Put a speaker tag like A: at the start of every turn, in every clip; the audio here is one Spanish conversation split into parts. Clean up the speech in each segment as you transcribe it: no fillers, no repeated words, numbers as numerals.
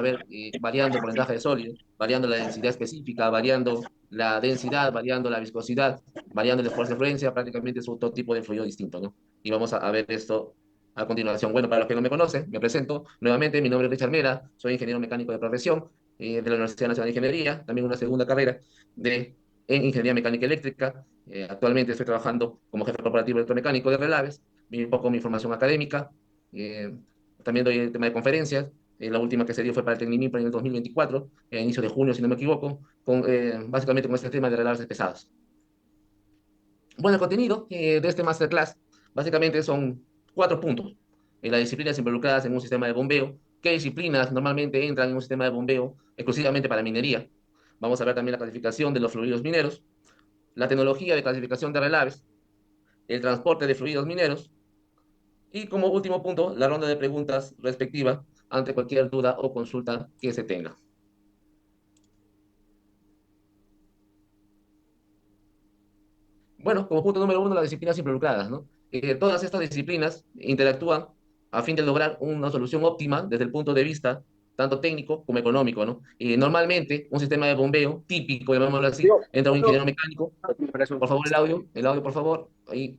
A: ver, variando el porcentaje de sólido, variando la densidad específica, variando la densidad, variando la viscosidad, variando el esfuerzo de fluencia, prácticamente es otro tipo de fluido distinto, ¿no? Y vamos a ver esto a continuación. Bueno, para los que no me conocen, me presento nuevamente, mi nombre es Richard Mera, soy ingeniero mecánico de profesión de la Universidad Nacional de Ingeniería, también una segunda carrera en Ingeniería Mecánica Eléctrica. Actualmente estoy trabajando como jefe corporativo electromecánico de Relaves, un poco mi formación académica, eh, también doy el tema de conferencias. La última que se dio fue para el Tecnimip en el 2024, a inicio de junio, si no me equivoco, básicamente con este tema de relaves pesados. Bueno, el contenido de este masterclass básicamente son 4 puntos. Las disciplinas involucradas en un sistema de bombeo, qué disciplinas normalmente entran en un sistema de bombeo exclusivamente para minería. Vamos a ver también la clasificación de los fluidos mineros, la tecnología de clasificación de relaves, el transporte de fluidos mineros y como último punto, la ronda de preguntas respectiva ante cualquier duda o consulta que se tenga. Bueno, como punto número 1, las disciplinas involucradas, ¿no? Todas estas disciplinas interactúan a fin de lograr una solución óptima desde el punto de vista tanto técnico como económico, ¿no? Normalmente, un sistema de bombeo típico, llamémoslo así,
B: Digo,
A: entra un ingeniero mecánico,
B: para eso.
A: por favor el audio, por favor, ahí,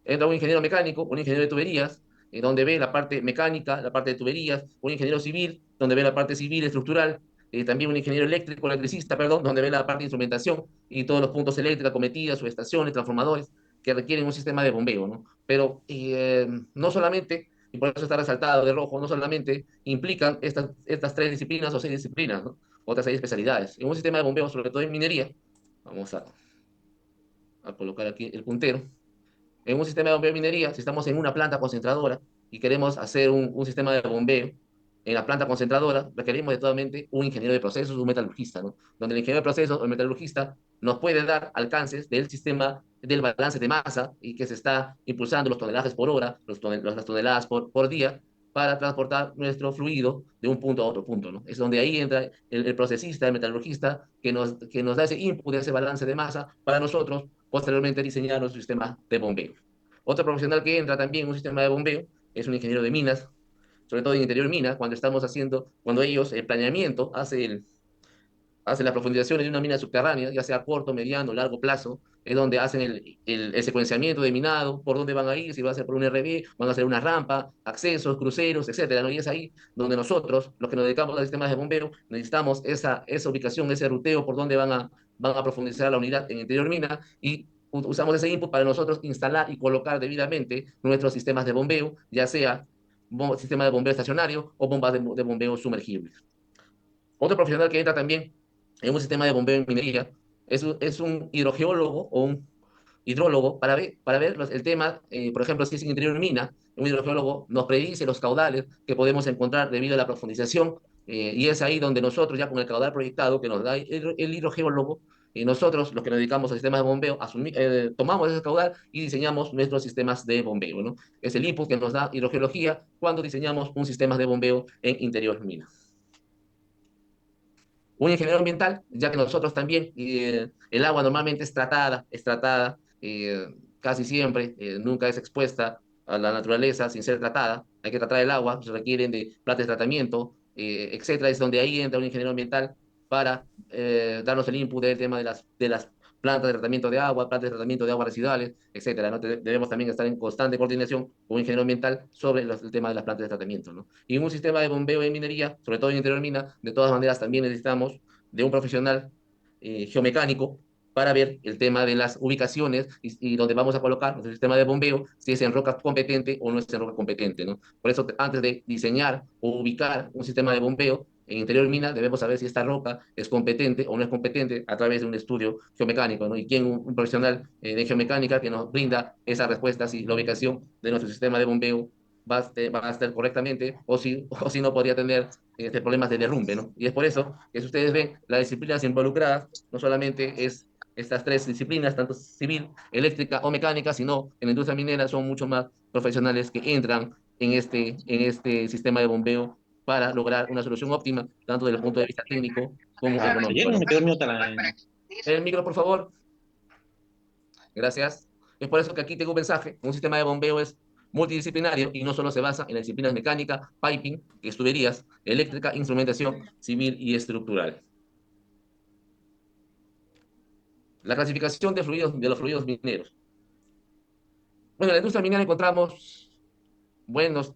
A: entra un ingeniero mecánico, un ingeniero de tuberías, donde ve la parte mecánica, la parte de tuberías, un ingeniero civil, donde ve la parte civil estructural, también un ingeniero eléctrico, electricista, perdón, donde ve la parte de instrumentación y todos los puntos eléctricos cometidas, subestaciones, transformadores, que requieren un sistema de bombeo, ¿no? Pero no solamente, y por eso está resaltado de rojo, no solamente implican estas 3 disciplinas o 6 disciplinas, ¿no? Otras 6 especialidades. En un sistema de bombeo, sobre todo en minería, vamos a colocar aquí el puntero, en un sistema de bombeo de minería, si estamos en una planta concentradora y queremos hacer un sistema de bombeo en la planta concentradora, requerimos de totalmente un ingeniero de procesos, un metalurgista, ¿no? Donde el ingeniero de procesos o el metalurgista nos puede dar alcances del sistema del balance de masa y que se está impulsando los tonelajes por hora, las toneladas por día, para transportar nuestro fluido de un punto a otro punto, ¿no? Es donde ahí entra el procesista, el metalurgista, que nos da ese input, ese balance de masa para nosotros posteriormente diseñar nuestro sistema de bombeo. Otro profesional que entra también en un sistema de bombeo es un ingeniero de minas, sobre todo en interior mina, cuando ellos, el planeamiento, hace las profundizaciones de una mina subterránea, ya sea a corto, mediano, largo plazo, es donde hacen el secuenciamiento de minado, por dónde van a ir, si va a ser por un RB, van a hacer una rampa, accesos, cruceros, etcétera, ¿no? Y es ahí donde nosotros, los que nos dedicamos a sistemas de bombeo, necesitamos esa ubicación, ese ruteo por dónde van a profundizar la unidad en interior mina y usamos ese input para nosotros instalar y colocar debidamente nuestros sistemas de bombeo, ya sea sistema de bombeo estacionario o bombas de bombeo sumergibles. Otro profesional que entra también en un sistema de bombeo en minería es un hidrogeólogo o un hidrólogo para ver el tema, por ejemplo, si es en interior mina, un hidrogeólogo nos predice los caudales que podemos encontrar debido a la profundización, y es ahí donde nosotros, ya con el caudal proyectado que nos da el hidrogeólogo, y nosotros, los que nos dedicamos al sistema de bombeo, tomamos ese caudal y diseñamos nuestros sistemas de bombeo, ¿no? Es el input que nos da hidrogeología cuando diseñamos un sistema de bombeo en interior mina. Un ingeniero ambiental, ya que nosotros también, el agua normalmente es tratada casi siempre, nunca es expuesta a la naturaleza sin ser tratada, hay que tratar el agua, se requieren de plantas de tratamiento, etcétera, es donde ahí entra un ingeniero ambiental para darnos el input del tema de las plantas de tratamiento de agua, plantas de tratamiento de aguas residuales, etcétera, ¿no? Debemos también estar en constante coordinación con un ingeniero ambiental sobre el tema de las plantas de tratamiento, ¿no? Y en un sistema de bombeo en minería, sobre todo en interior mina, de todas maneras también necesitamos de un profesional geomecánico para ver el tema de las ubicaciones y donde vamos a colocar nuestro sistema de bombeo, si es en roca competente o no es en roca competente, ¿no? Por eso, antes de diseñar o ubicar un sistema de bombeo en interior mina, debemos saber si esta roca es competente o no es competente a través de un estudio geomecánico, ¿no? Y quién, un profesional de geomecánica que nos brinda esa respuesta, si la ubicación de nuestro sistema de bombeo va a estar correctamente o si no podría tener problemas de derrumbe, ¿no? Y es por eso que si ustedes ven las disciplinas involucradas, no solamente es estas 3 disciplinas, tanto civil, eléctrica o mecánica, sino en la industria minera son mucho más profesionales que entran en este sistema de bombeo para lograr una solución óptima, tanto desde el punto de vista técnico como económico,
B: Ayer
A: ¿no?
B: me quedó dormido hasta
A: El micro, por favor. Gracias. Es por eso que aquí tengo un mensaje. Un sistema de bombeo es multidisciplinario y no solo se basa en las disciplinas mecánica, piping, que es tuberías, eléctrica, instrumentación civil y estructural. La clasificación de los fluidos mineros. Bueno, en la industria minera encontramos varios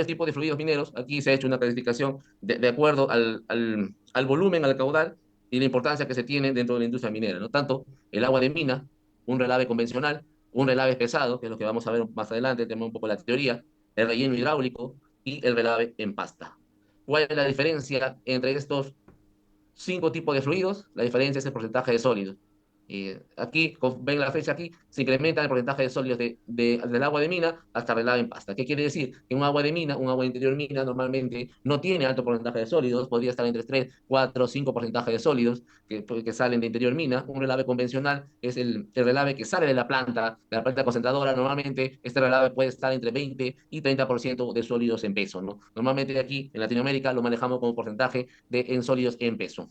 A: tipos de fluidos mineros. Aquí se ha hecho una clasificación de acuerdo al volumen, al caudal y la importancia que se tiene dentro de la industria minera, ¿no? Tanto el agua de mina, un relave convencional, un relave pesado, que es lo que vamos a ver más adelante, tenemos un poco la teoría, el relleno hidráulico y el relave en pasta. ¿Cuál es la diferencia entre estos 5 tipos de fluidos? La diferencia es el porcentaje de sólidos. Aquí, ven la fecha aquí, se incrementa el porcentaje de sólidos del agua de mina hasta relave en pasta. ¿Qué quiere decir? Que un agua de mina, un agua de interior mina, normalmente no tiene alto porcentaje de sólidos, podría estar entre 3, 4, 5% de sólidos que salen de interior mina. Un relave convencional es el relave que sale de la planta concentradora. Normalmente este relave puede estar entre 20 y 30% de sólidos en peso, ¿no? Normalmente aquí en Latinoamérica lo manejamos como porcentaje en sólidos en peso.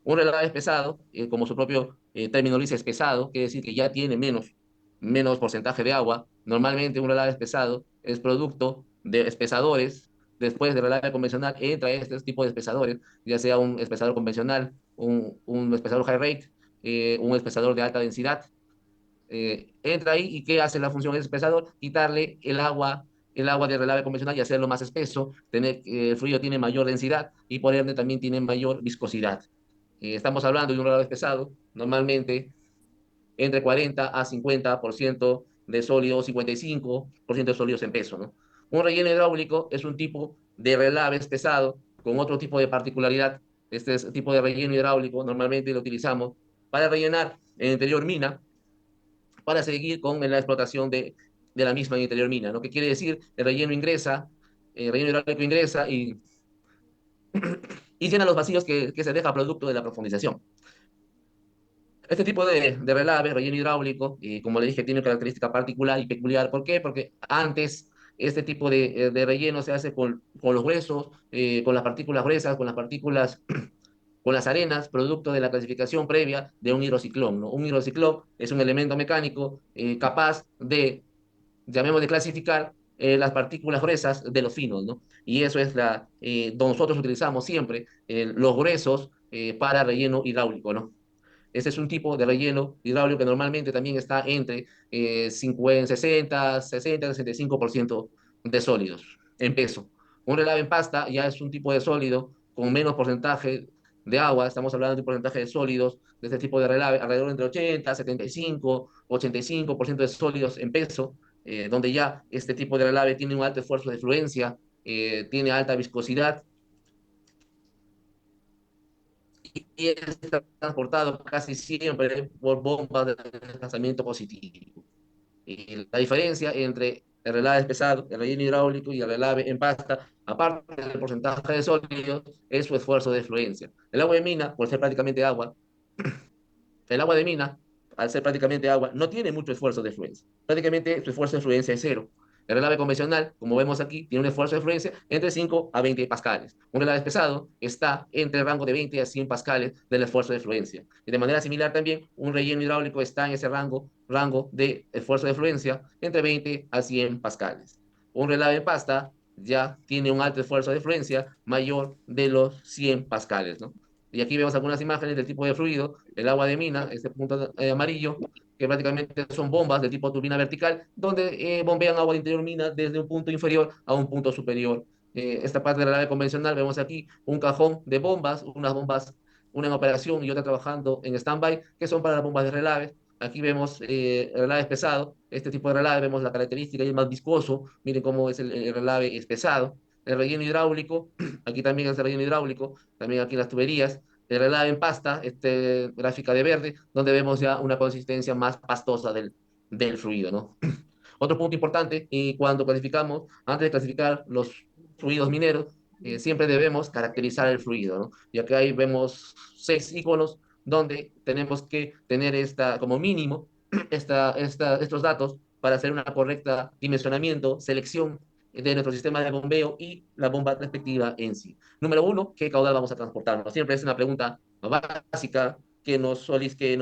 A: Un relave es pesado, como su propio término lo dice, es pesado, quiere decir que ya tiene menos porcentaje de agua. Normalmente un relave es pesado es producto de espesadores. Después del relave convencional entra este tipo de espesadores, ya sea un espesador convencional, un espesador high rate, un espesador de alta densidad. Entra ahí y ¿qué hace la función del espesador? Quitarle el agua de relave convencional y hacerlo más espeso. El fluido tiene mayor densidad y por ende también tiene mayor viscosidad. Estamos hablando de un relave pesado, normalmente entre 40 a 50% de sólidos, 55% de sólidos en peso, ¿no? Un relleno hidráulico es un tipo de relave pesado con otro tipo de particularidad. Tipo de relleno hidráulico normalmente lo utilizamos para rellenar el interior mina, para seguir con la explotación de la misma en interior mina, ¿no? ¿Qué quiere decir? El relleno hidráulico ingresa y llena los vacíos que se deja producto de la profundización. Este tipo de relave, relleno hidráulico, como le dije, tiene una característica particular y peculiar. ¿Por qué? Porque antes este tipo de relleno se hace con los huesos, con las partículas gruesas, con las arenas, producto de la clasificación previa de un hidrociclón, ¿no? Un hidrociclón es un elemento mecánico capaz de, llamemos de clasificar las partículas gruesas de los finos, ¿no? Y eso es donde nosotros utilizamos siempre los gruesos para relleno hidráulico, ¿no? Este es un tipo de relleno hidráulico que normalmente también está entre 65% de sólidos en peso. Un relave en pasta ya es un tipo de sólido con menos porcentaje de agua. Estamos hablando de un porcentaje de sólidos de este tipo de relave, alrededor entre 80, 75, 85% de sólidos en peso, donde ya este tipo de relave tiene un alto esfuerzo de fluencia, tiene alta viscosidad y es transportado casi siempre por bombas de desplazamiento positivo. Y la diferencia entre el relave pesado, el relleno hidráulico y el relave en pasta, aparte del porcentaje de sólidos, es su esfuerzo de fluencia. El agua de mina, por ser prácticamente agua, el agua de mina, al ser prácticamente agua, no tiene mucho esfuerzo de fluencia. Prácticamente su esfuerzo de fluencia es cero. El relave convencional, como vemos aquí, tiene un esfuerzo de fluencia entre 5 a 20 pascales. Un relave pesado está entre el rango de 20 a 100 pascales del esfuerzo de fluencia. Y de manera similar también, un relleno hidráulico está en ese rango de esfuerzo de fluencia entre 20 a 100 pascales. Un relave en pasta ya tiene un alto esfuerzo de fluencia mayor de los 100 pascales, ¿no? Y aquí vemos algunas imágenes del tipo de fluido, el agua de mina, este punto amarillo, que prácticamente son bombas de tipo turbina vertical, donde bombean agua de interior mina desde un punto inferior a un punto superior. Esta parte de la nave convencional, vemos aquí un cajón de bombas, unas bombas, una en operación y otra trabajando en stand-by, que son para las bombas de relave. Aquí vemos el relave pesado, este tipo de relave, vemos la característica y es más viscoso, miren cómo es el relave es pesado. El relleno hidráulico, aquí también es el relleno hidráulico, también aquí las tuberías, el relave en pasta, gráfica de verde, donde vemos ya una consistencia más pastosa del fluido, ¿no? Otro punto importante, y cuando clasificamos, antes de clasificar los fluidos mineros, siempre debemos caracterizar el fluido, ¿no? Y acá ahí vemos 6 iconos donde tenemos que tener como mínimo estos datos para hacer una correcta dimensionamiento, selección de nuestro sistema de bombeo y la bomba respectiva en sí. Número uno, ¿qué caudal vamos a transportar? Siempre es una pregunta básica que nos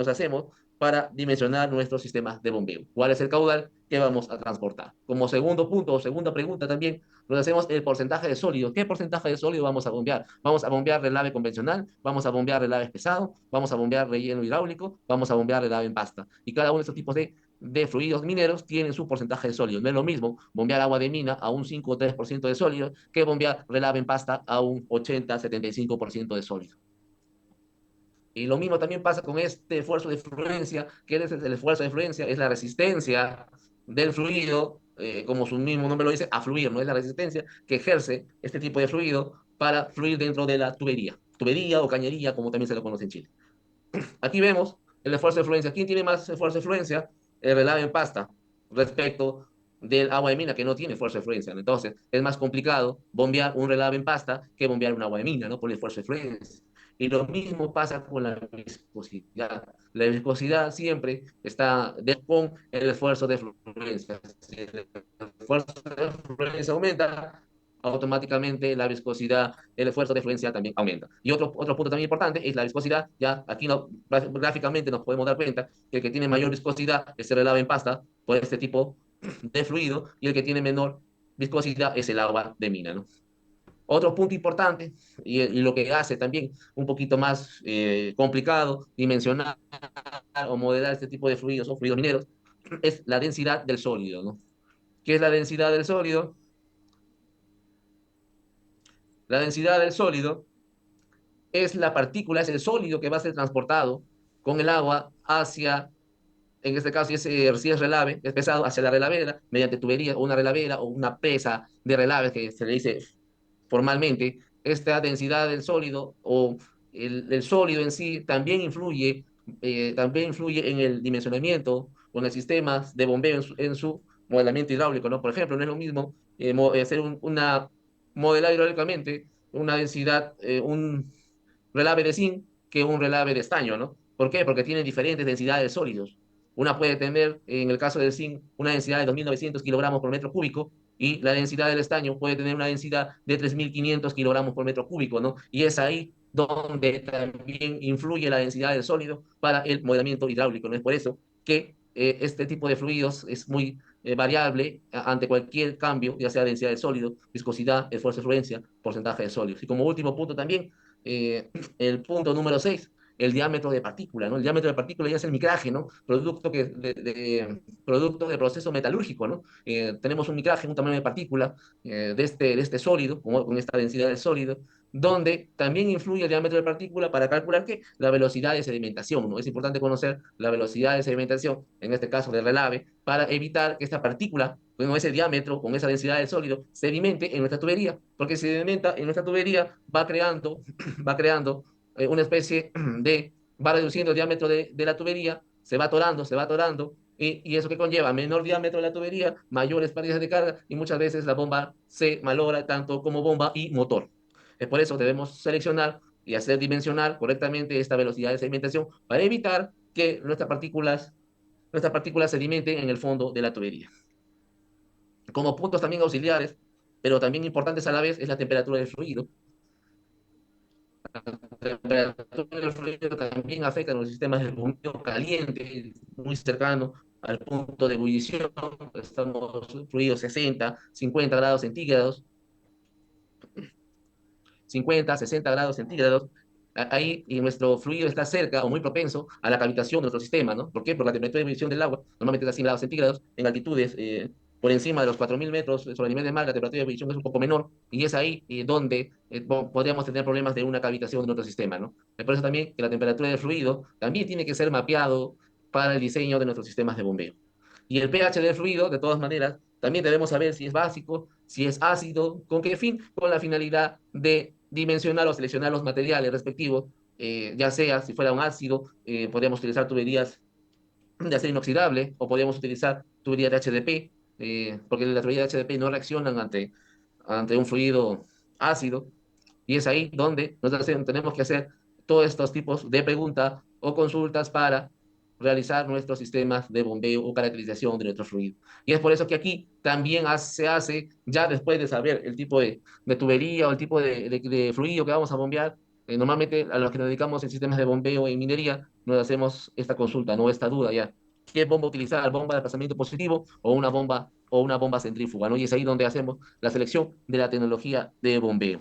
A: hacemos para dimensionar nuestros sistemas de bombeo. ¿Cuál es el caudal que vamos a transportar? Como segundo punto o segunda pregunta también, nos hacemos el porcentaje de sólido. ¿Qué porcentaje de sólido vamos a bombear? ¿Vamos a bombear relave convencional? ¿Vamos a bombear relave pesado? ¿Vamos a bombear relleno hidráulico? ¿Vamos a bombear relave en pasta? Y cada uno de estos tipos de fluidos mineros tienen su porcentaje de sólido. No es lo mismo bombear agua de mina a un 5 o 3% de sólido que bombear relave en pasta a un 80-75% de sólido. Y lo mismo también pasa con este esfuerzo de fluencia, que es el esfuerzo de fluencia, es la resistencia del fluido, como su mismo nombre lo dice, a fluir, no es la resistencia que ejerce este tipo de fluido para fluir dentro de la tubería o cañería, como también se lo conoce en Chile. Aquí vemos el esfuerzo de fluencia. ¿Quién tiene más esfuerzo de fluencia? El relave en pasta respecto del agua de mina, que no tiene esfuerzo de fluencia. Entonces, es más complicado bombear un relave en pasta que bombear un agua de mina, ¿no? Por el esfuerzo de fluencia. Y lo mismo pasa con la viscosidad. La viscosidad siempre está con el esfuerzo de fluencia. Si el esfuerzo de fluencia aumenta, automáticamente la viscosidad, el esfuerzo de fluencia también aumenta. Y otro punto también importante es la viscosidad. Ya aquí no, gráficamente nos podemos dar cuenta que el que tiene mayor viscosidad es el relave en pasta por este tipo de fluido y el que tiene menor viscosidad es el agua de mina, ¿no? Otro punto importante y lo que hace también un poquito más complicado dimensionar o modelar este tipo de fluidos o fluidos mineros es la densidad del sólido, ¿no? ¿Qué es la densidad del sólido? La densidad del sólido es la partícula, es el sólido que va a ser transportado con el agua hacia, en este caso, si es relave, es pesado, hacia la relavera, mediante tubería o una relavera o una presa de relaves que se le dice formalmente. Esta densidad del sólido o el sólido en sí también influye en el dimensionamiento o en el sistema de bombeo en su modelamiento hidráulico, ¿no? Por ejemplo, no es lo mismo hacer modelar hidráulicamente una densidad, un relave de zinc que un relave de estaño, ¿no? ¿Por qué? Porque tienen diferentes densidades de sólidos. Una puede tener, en el caso del zinc, una densidad de 2.900 kilogramos por metro cúbico y la densidad del estaño puede tener una densidad de 3.500 kilogramos por metro cúbico, ¿no? Y es ahí donde también influye la densidad del sólido para el modelamiento hidráulico, ¿no? Es por eso que este tipo de fluidos es muy variable ante cualquier cambio, ya sea densidad de sólido, viscosidad, esfuerzo de fluencia, porcentaje de sólidos. Y como último punto también, eh, el punto número 6, el diámetro de partícula, ¿no? El diámetro de partícula ya es el micraje, ¿no? Producto de proceso metalúrgico, ¿no? Tenemos un micraje, un tamaño de partícula de este sólido, con esta densidad del sólido, donde también influye el diámetro de partícula para calcular que la velocidad de sedimentación, ¿no? Es importante conocer la velocidad de sedimentación, en este caso del relave, para evitar que esta partícula, con ese diámetro, con esa densidad del sólido, sedimente en nuestra tubería, porque si sedimenta en nuestra tubería va creando una especie de, va reduciendo el diámetro de la tubería, se va atorando, y eso que conlleva menor diámetro de la tubería, mayores pérdidas de carga, y muchas veces la bomba se malogra tanto como bomba y motor. Es por eso debemos seleccionar y hacer dimensionar correctamente esta velocidad de sedimentación para evitar que nuestras partículas sedimenten en el fondo de la tubería. Como puntos también auxiliares, pero también importantes a la vez, es la temperatura del fluido. La temperatura del fluido también afecta a los sistemas de bombeo caliente, muy cercano al punto de ebullición. Estamos fluidos 60, 50 grados centígrados, 50, 60 grados centígrados. Ahí y nuestro fluido está cerca o muy propenso a la cavitación de nuestro sistema, ¿no? ¿Por qué? Porque la temperatura de ebullición del agua normalmente es a 100 grados centígrados, en altitudes por encima de los 4.000 metros sobre el nivel del mar, la temperatura de ebullición es un poco menor, y es ahí donde podríamos tener problemas de una cavitación de nuestro sistema, ¿no? Por eso también que la temperatura del fluido también tiene que ser mapeado para el diseño de nuestros sistemas de bombeo. Y el pH del fluido, de todas maneras, también debemos saber si es básico, si es ácido, con qué fin, con la finalidad de dimensionar o seleccionar los materiales respectivos, ya sea si fuera un ácido, podríamos utilizar tuberías de acero inoxidable o podríamos utilizar tuberías de HDP, porque las tuberías de HDP no reaccionan ante un fluido ácido, y es ahí donde nosotros tenemos que hacer todos estos tipos de preguntas o consultas para realizar nuestros sistemas de bombeo o caracterización de nuestro fluido. Y es por eso que aquí también se hace, ya después de saber el tipo de tubería o el tipo de fluido que vamos a bombear, Normalmente a los que nos dedicamos en sistemas de bombeo en minería, nos hacemos esta consulta, no esta duda ya. ¿Qué bomba utilizar? ¿Bomba de desplazamiento positivo o una bomba centrífuga? ¿No? Y es ahí donde hacemos la selección de la tecnología de bombeo.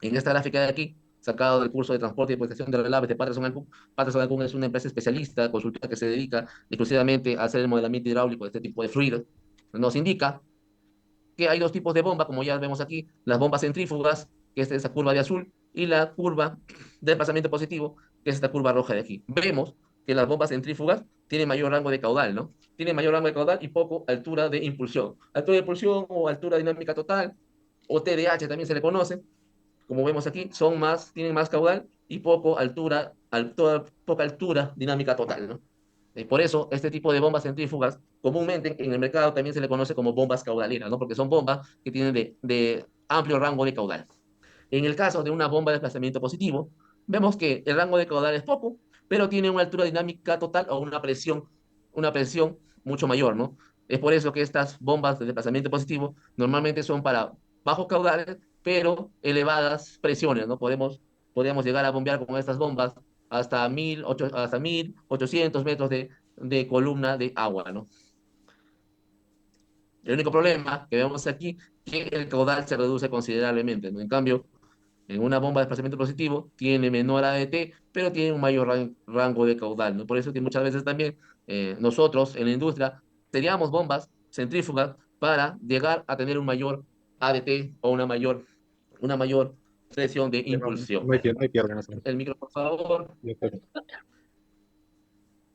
A: En esta gráfica de aquí, sacado del curso de transporte y depuración de relaves de Patterson Patterson Ancún es una empresa especialista, consultora que se dedica exclusivamente a hacer el modelamiento hidráulico de este tipo de fluidos. Nos indica que hay dos tipos de bomba, como ya vemos aquí, las bombas centrífugas, que es esa curva de azul, y la curva de desplazamiento positivo, que es esta curva roja de aquí. Vemos que las bombas centrífugas tienen mayor rango de caudal, ¿no? Tienen mayor rango de caudal y poco altura de impulsión. Altura de impulsión o altura dinámica total, o TDH también se le conoce, como vemos aquí, tienen más caudal y poca altura dinámica total, ¿no? Por eso, este tipo de bombas centrífugas, comúnmente en el mercado también se le conoce como bombas caudaleras, ¿no? Porque son bombas que tienen de amplio rango de caudal. En el caso de una bomba de desplazamiento positivo, vemos que el rango de caudal es poco, pero tiene una altura dinámica total o una presión mucho mayor, ¿no? Es por eso que estas bombas de desplazamiento positivo normalmente son para bajos caudales, pero elevadas presiones, ¿no? Podemos llegar a bombear con estas bombas hasta 1800 metros de columna de agua, ¿no? El único problema que vemos aquí es que el caudal se reduce considerablemente, ¿no? En cambio, en una bomba de desplazamiento positivo tiene menor ADT, pero tiene un mayor rango de caudal, ¿no? Por eso que muchas veces también nosotros en la industria teníamos bombas centrífugas para llegar a tener un mayor ADT o una mayor presión de
B: No,
A: impulsión.
B: no hay pierde en eso.
A: El micro, por favor.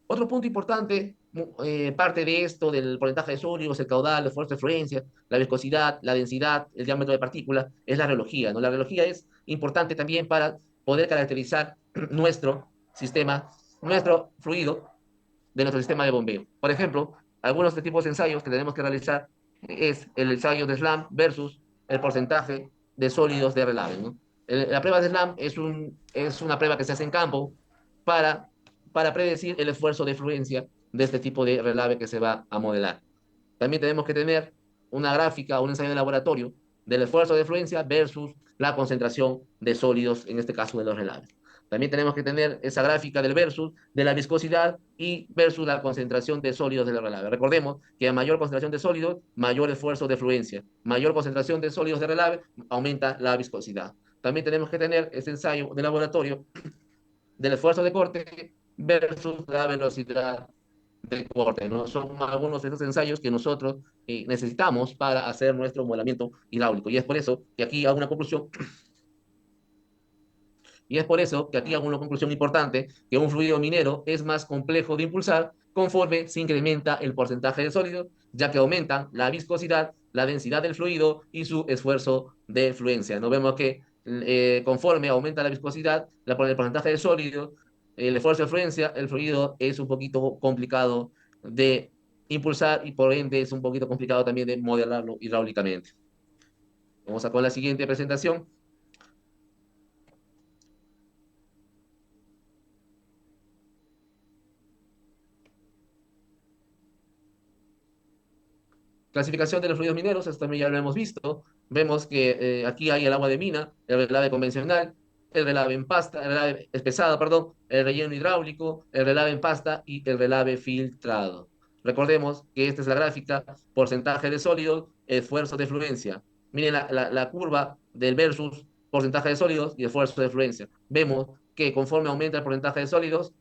A: Otro punto importante, parte de esto del porcentaje de sólidos, el caudal, la fuerza de fluencia, la viscosidad, la densidad, el diámetro de partícula, es la reología, ¿no? La reología es importante también para poder caracterizar nuestro sistema, nuestro fluido de nuestro sistema de bombeo. Por ejemplo, algunos de tipos de ensayos que tenemos que realizar es el ensayo de SLAM versus el porcentaje de sólidos de relave, ¿no? La prueba de SLAM es una prueba que se hace en campo para, para predecir el esfuerzo de fluencia de este tipo de relave que se va a modelar. También tenemos que tener una gráfica, un ensayo de laboratorio del esfuerzo de fluencia versus la concentración de sólidos, en este caso de los relaves. También tenemos que tener esa gráfica del versus, de la viscosidad y versus la concentración de sólidos de la relave. Recordemos que a mayor concentración de sólidos, mayor esfuerzo de fluencia. Mayor concentración de sólidos de relave, aumenta la viscosidad. También tenemos que tener ese ensayo de laboratorio del esfuerzo de corte versus la velocidad de corte, ¿no? Son algunos de esos ensayos que nosotros necesitamos para hacer nuestro modelamiento hidráulico. Y es por eso que aquí hago una conclusión Y es por eso que aquí hago una conclusión importante, que un fluido minero es más complejo de impulsar conforme se incrementa el porcentaje de sólidos, ya que aumentan la viscosidad, la densidad del fluido y su esfuerzo de fluencia. ¿No? Vemos que conforme aumenta la viscosidad, el porcentaje de sólido, el esfuerzo de fluencia, el fluido es un poquito complicado de impulsar y por ende es un poquito complicado también de modelarlo hidráulicamente. Vamos a con la siguiente presentación. Clasificación de los fluidos mineros, esto también ya lo hemos visto. Vemos que aquí hay el agua de mina, el relave convencional, el relave en pasta, el relave espesado, perdón, el relleno hidráulico, el relave en pasta y el relave filtrado. Recordemos que esta es la gráfica, porcentaje de sólidos, esfuerzo de fluencia. Miren la curva del versus porcentaje de sólidos y esfuerzo de fluencia. Vemos que conforme aumenta el porcentaje de sólidos,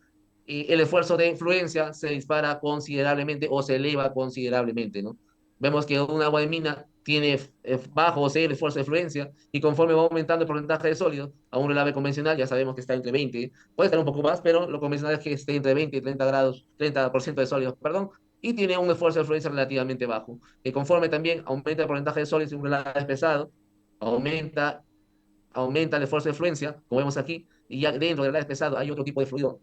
A: y el esfuerzo de fluencia se dispara considerablemente o se eleva considerablemente, ¿no? Vemos que un agua de mina tiene bajo o cero esfuerzo de fluencia y conforme va aumentando el porcentaje de sólidos, a un relave convencional ya sabemos que está entre 20, puede estar un poco más, pero lo convencional es que esté entre 20 y 30 grados, 30% de sólidos, perdón, y tiene un esfuerzo de fluencia relativamente bajo. Y conforme también aumenta el porcentaje de sólidos y un relave pesado, aumenta aumenta el esfuerzo de fluencia, como vemos aquí, y ya dentro del relave pesado hay otro tipo de fluido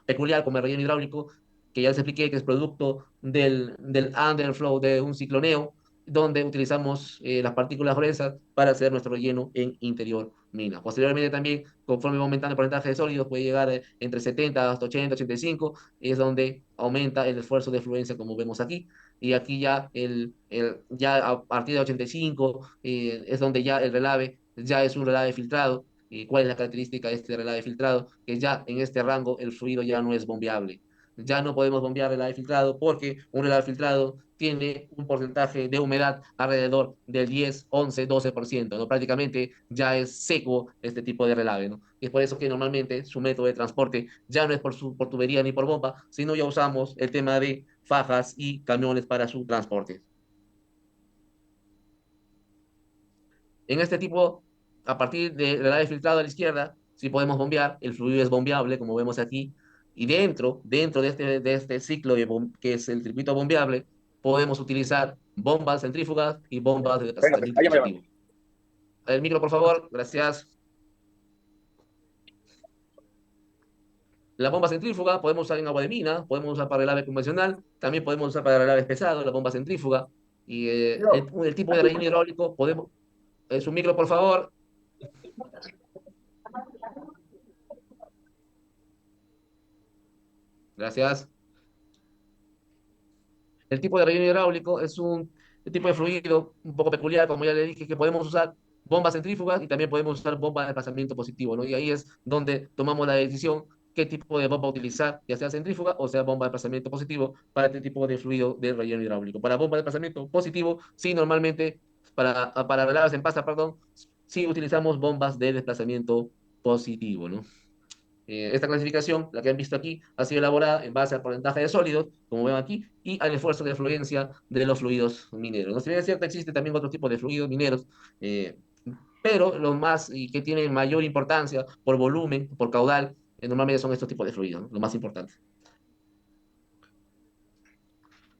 A: peculiar como el relleno hidráulico, que ya les expliqué que es producto del underflow de un cicloneo, donde utilizamos las partículas gruesas para hacer nuestro relleno en interior mina. Posteriormente también, conforme va aumentando el porcentaje de sólidos, puede llegar entre 70 hasta 80, 85, y es donde aumenta el esfuerzo de fluencia, como vemos aquí. Y aquí ya, ya a partir de 85 es donde ya el relave ya es un relave filtrado ¿Y cuál es la característica de este relave filtrado? Que ya en este rango el fluido ya no es bombeable. Ya no podemos bombear relave filtrado porque un relave filtrado tiene un porcentaje de humedad alrededor del 10, 11, 12%, ¿no? Prácticamente ya es seco este tipo de relave, ¿no? Y es por eso que normalmente su método de transporte ya no es por tubería ni por bomba, sino ya usamos el tema de fajas y camiones para su transporte. En este tipo, a partir de relave filtrado a la izquierda, sí podemos bombear, el fluido es bombeable, como vemos aquí, y dentro de este ciclo que es el circuito bombeable, podemos utilizar bombas centrífugas y bombas de
B: Venga, pues,
A: desplazamiento
B: ahí ya me va.
A: positivo. El micro, por favor, gracias. La bomba centrífuga podemos usar en agua de mina, podemos usar para relave convencional, también podemos usar para relave pesado, la bomba centrífuga. Y
B: Yo,
A: el tipo de relleno hidráulico, podemos... su micro, por favor, gracias. El tipo de relleno hidráulico es un tipo de fluido un poco peculiar, como ya le dije, que podemos usar bombas centrífugas y también podemos usar bombas de desplazamiento positivo, ¿no? Y ahí es donde tomamos la decisión qué tipo de bomba utilizar, ya sea centrífuga o sea bomba de desplazamiento positivo para este tipo de fluido de relleno hidráulico. Para bomba de desplazamiento positivo, sí, normalmente para relaves en pasta, perdón, sí utilizamos bombas de desplazamiento positivo, ¿no? Esta clasificación, la que han visto aquí, ha sido elaborada en base al porcentaje de sólidos, como ven aquí, y al esfuerzo de fluencia de los fluidos mineros. No sé si bien es cierto, existe también otro tipo de fluidos mineros, eh, pero los más y que tienen mayor importancia por volumen, por caudal, normalmente son estos tipos de fluidos, ¿no? Lo más importante.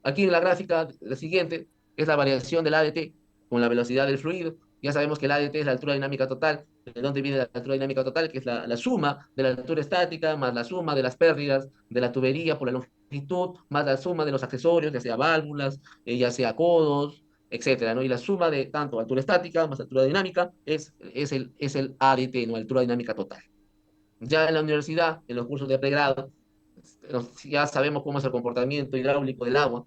A: Aquí en la gráfica, la siguiente, es la variación del ADT con la velocidad del fluido. Ya sabemos que el ADT es la altura dinámica total. ¿De dónde viene la altura dinámica total? Que es la suma de la altura estática más la suma de las pérdidas de la tubería por la longitud, más la suma de los accesorios, ya sea válvulas, ya sea codos, etcétera, ¿no? Y la suma de tanto altura estática más altura dinámica es el ADT, ¿no? Altura dinámica total. Ya en la universidad, en los cursos de pregrado, ya sabemos cómo es el comportamiento hidráulico del agua.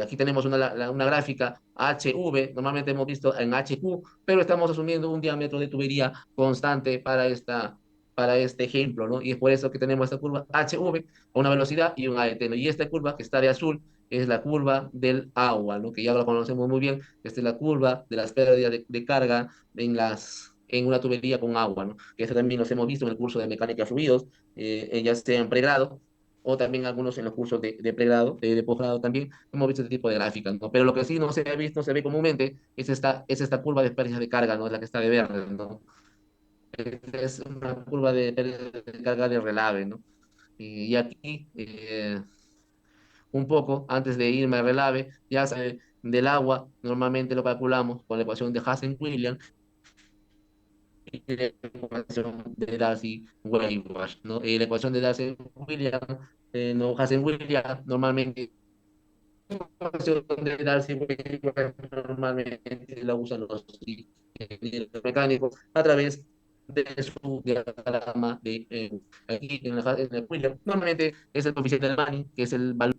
A: Aquí tenemos una gráfica HV, normalmente hemos visto en HQ, pero estamos asumiendo un diámetro de tubería constante para este ejemplo, ¿no? Y es por eso que tenemos esta curva HV a una velocidad y un AET, ¿no? Y esta curva que está de azul es la curva del agua, ¿no? Que ya lo conocemos muy bien. Esta es la curva de las pérdidas de carga en una tubería con agua, ¿no? Que eso también los hemos visto en el curso de mecánica de fluidos, ya sea en pregrado o también algunos en los cursos de pregrado, de posgrado también, hemos visto este tipo de gráficas, ¿no? Pero lo que sí no se ha visto, se ve comúnmente, es esta curva de pérdida de carga, ¿no? Es la que está de verde, ¿no? Es una curva de pérdida de carga de relave, ¿no? Y aquí, un poco, antes de irme al relave, ya sabe, del agua, normalmente lo calculamos con la ecuación de Hassen-Williams y la ecuación de Darcy-Weisbach, ¿no? Y la ecuación de Darcy-Williams, no, Hassen-Williams, normalmente de Darcy Weisbach normalmente la usan los ingenieros mecánicos a través de su diagrama de aquí en el Williams. Normalmente es el coeficiente de Manning, que es el valor.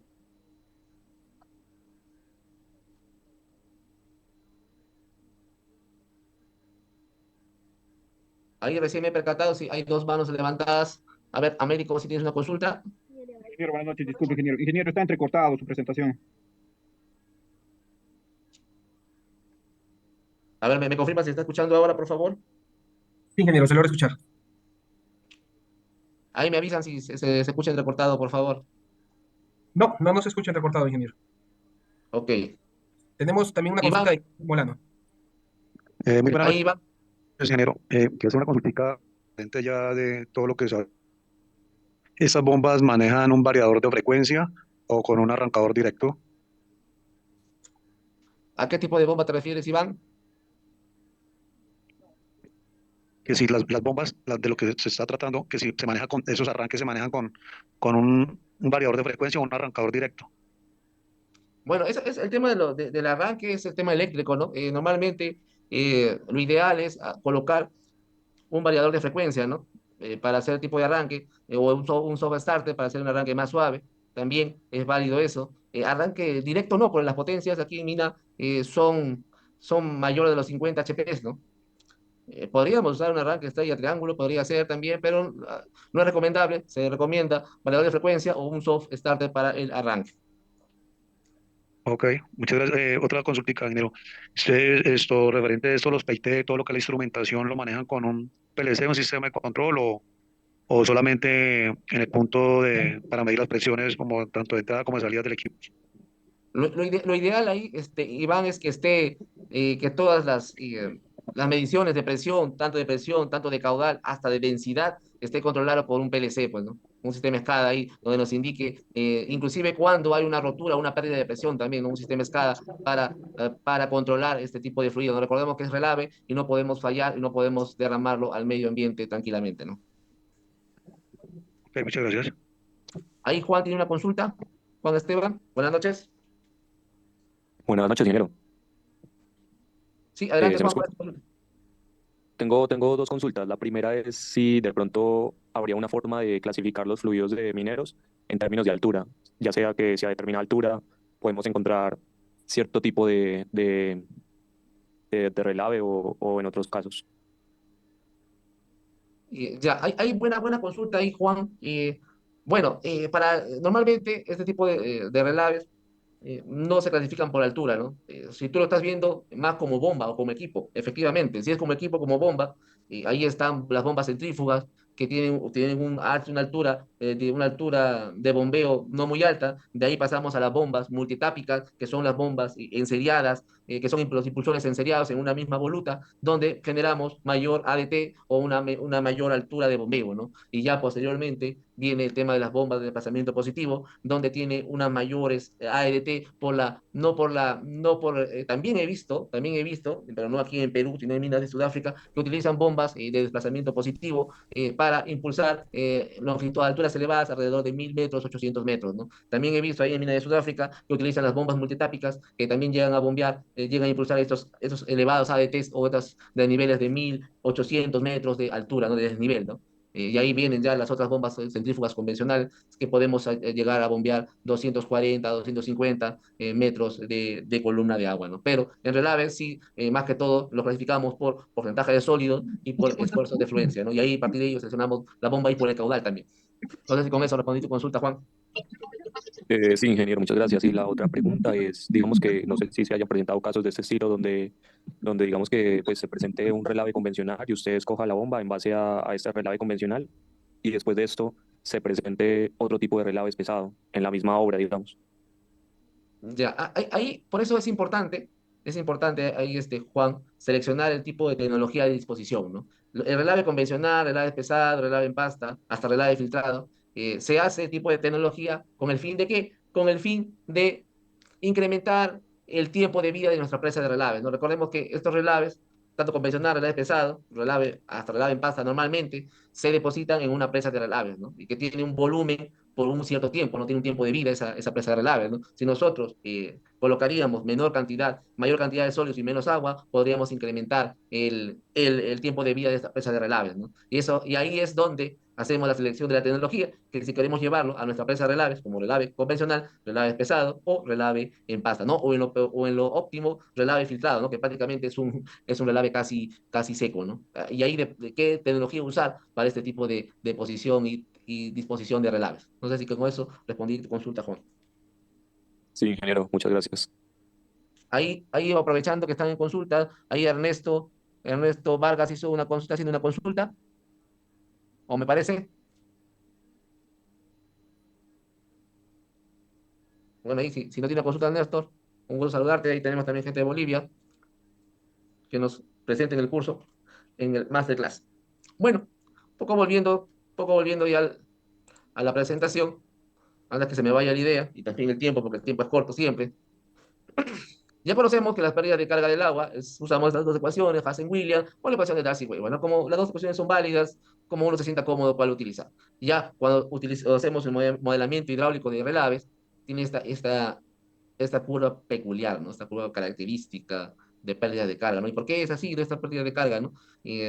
A: Ahí recién me he percatado si hay dos manos levantadas. A ver, Américo, si tienes una consulta.
B: ingeniero, buenas noches, disculpe, ingeniero. Ingeniero, está entrecortado su presentación.
A: A ver, me confirma si está escuchando ahora, por favor.
C: Sí, ingeniero, se logra escuchar.
A: Ahí me avisan si se escucha entrecortado, por favor.
C: No, no nos escucha recortado, ingeniero.
A: Ok.
C: Tenemos también una consulta
A: Iván,
C: de Molano.
B: Muy buenas
A: ahí
B: noches,
A: Iván.
B: ingeniero. Quiero hacer una consultica frente ya de todo lo que sabe. ¿Esas bombas manejan un variador de frecuencia o con un arrancador directo?
A: ¿A qué tipo de bomba te refieres, Iván?
B: Que si las bombas, de lo que se está tratando, que si se maneja con esos arranques, se manejan con un variador de frecuencia o un arrancador directo.
A: Bueno, es el tema del arranque, es el tema eléctrico, ¿no? Normalmente lo ideal es colocar un variador de frecuencia, ¿no? Para hacer el tipo de arranque, o un soft starter para hacer un arranque más suave. También es válido eso. Arranque directo no, porque las potencias aquí en Mina son mayores de los 50 HP, ¿no? Podríamos usar un arranque estrella triángulo, podría ser también, pero no es recomendable. Se recomienda variador de frecuencia o un soft starter para el arranque.
B: Ok, muchas gracias. Otra consultica, ingeniero. ¿Ustedes, esto, referente a esto, los PIT, todo lo que es la instrumentación, lo manejan con un PLC, un sistema de control o solamente en el punto de, para medir las presiones como tanto de entrada como de salida del equipo?
A: Lo ideal ahí, Iván, es que que todas las mediciones de presión, tanto de caudal hasta de densidad, esté controlado por un PLC, pues, ¿no? Un sistema SCADA ahí donde nos indique, inclusive cuando hay una rotura, una pérdida de presión también, ¿no? Un sistema SCADA para controlar este tipo de fluido. No recordemos que es relave y no podemos fallar y no podemos derramarlo al medio ambiente tranquilamente, ¿no?
B: Ok, muchas gracias.
A: Ahí Juan tiene una consulta. Juan Esteban, buenas noches.
D: Buenas noches, ingeniero.
A: Sí, adelante
D: ¿Se me
A: Juan, ¿cuál
D: escucha?
A: es tu consulta?
D: Tengo dos consultas. La primera es si de pronto habría una forma de clasificar los fluidos de mineros en términos de altura, ya sea que si a determinada altura podemos encontrar cierto tipo de relave o en otros casos.
A: Ya, hay buena consulta ahí, Juan. Bueno, normalmente este tipo de relaves no se clasifican por altura, ¿no? Si tú lo estás viendo más como bomba o como equipo, efectivamente, si es como equipo, como bomba, ahí están las bombas centrífugas que tienen una altura de bombeo no muy alta. De ahí pasamos a las bombas multitápicas, que son las bombas enseriadas, que son los impulsores enseriados en una misma voluta, donde generamos mayor ADT o una mayor altura de bombeo, ¿no? Y ya posteriormente viene el tema de las bombas de desplazamiento positivo, donde tiene unas mayores ADT también he visto, pero no aquí en Perú, sino en minas de Sudáfrica, que utilizan bombas de desplazamiento positivo para impulsar longitud a alturas elevadas, alrededor de 1000 metros, 800 metros, ¿no? También he visto ahí en minas de Sudáfrica que utilizan las bombas multitápicas, que también llegan a bombear, llegan a impulsar estos elevados ADTs o estas de niveles de 1800 metros de altura, ¿no? De desnivel, ¿no? Y ahí vienen ya las otras bombas centrífugas convencionales que podemos llegar a bombear 240, 250 metros de columna de agua, ¿no? Pero en relaves sí, más que todo lo clasificamos por porcentaje de sólido y por esfuerzo de fluencia, ¿no? Y ahí a partir de ello seleccionamos la bomba y por el caudal también. No sé si con eso respondí tu consulta, Juan.
D: Sí, ingeniero, muchas gracias. Y la otra pregunta es, digamos que no sé si se hayan presentado casos de este estilo donde digamos que pues, se presente un relave convencional y usted escoja la bomba en base a este relave convencional y después de esto se presente otro tipo de relave pesado en la misma obra, digamos.
A: Ya, ahí, por eso es importante ahí, Juan, seleccionar el tipo de tecnología de disposición, ¿no? El relave convencional, relave pesado, relave en pasta, hasta relave filtrado, se hace tipo de tecnología con el fin de ¿qué? Con el fin de incrementar el tiempo de vida de nuestra presa de relaves, ¿no? Recordemos que estos relaves, tanto convencional, relave pesado, relave, hasta relave en pasta normalmente, se depositan en una presa de relaves, ¿no? Y que tiene un volumen por un cierto tiempo, no tiene un tiempo de vida esa presa de relaves, ¿no? Si nosotros colocaríamos mayor cantidad de sólidos y menos agua, podríamos incrementar el tiempo de vida de esta presa de relaves, ¿no? Y ahí es donde hacemos la selección de la tecnología, que si queremos llevarlo a nuestra presa de relaves, como relave convencional, relave pesado o relave en pasta, ¿no? O en lo óptimo, relave filtrado, ¿no? Que prácticamente es un relave casi seco, ¿no? Y ahí de qué tecnología usar para este tipo de posición y disposición de relaves. No sé si con eso respondí tu consulta, Juan.
D: Sí, ingeniero, muchas gracias.
A: Ahí aprovechando que están en consulta, ahí Ernesto Vargas hizo una consulta, haciendo una consulta, o me parece. Bueno, ahí si no tiene consulta, Néstor, un gusto saludarte. Ahí tenemos también gente de Bolivia que nos presenten el curso en el Masterclass. Bueno, poco volviendo ya a la presentación, antes que se me vaya la idea y también el tiempo, porque el tiempo es corto siempre. Ya conocemos que las pérdidas de carga del agua, usamos las dos ecuaciones, Hazen-Williams o la ecuación de Darcy-Weber. Bueno, como las dos ecuaciones son válidas, como uno se sienta cómodo, cuál utilizar. Ya cuando hacemos el modelamiento hidráulico de relaves, tiene esta curva peculiar, ¿no? Esta curva característica de pérdida de carga, ¿no? ¿Y por qué es así de esta pérdida de carga, ¿no? Y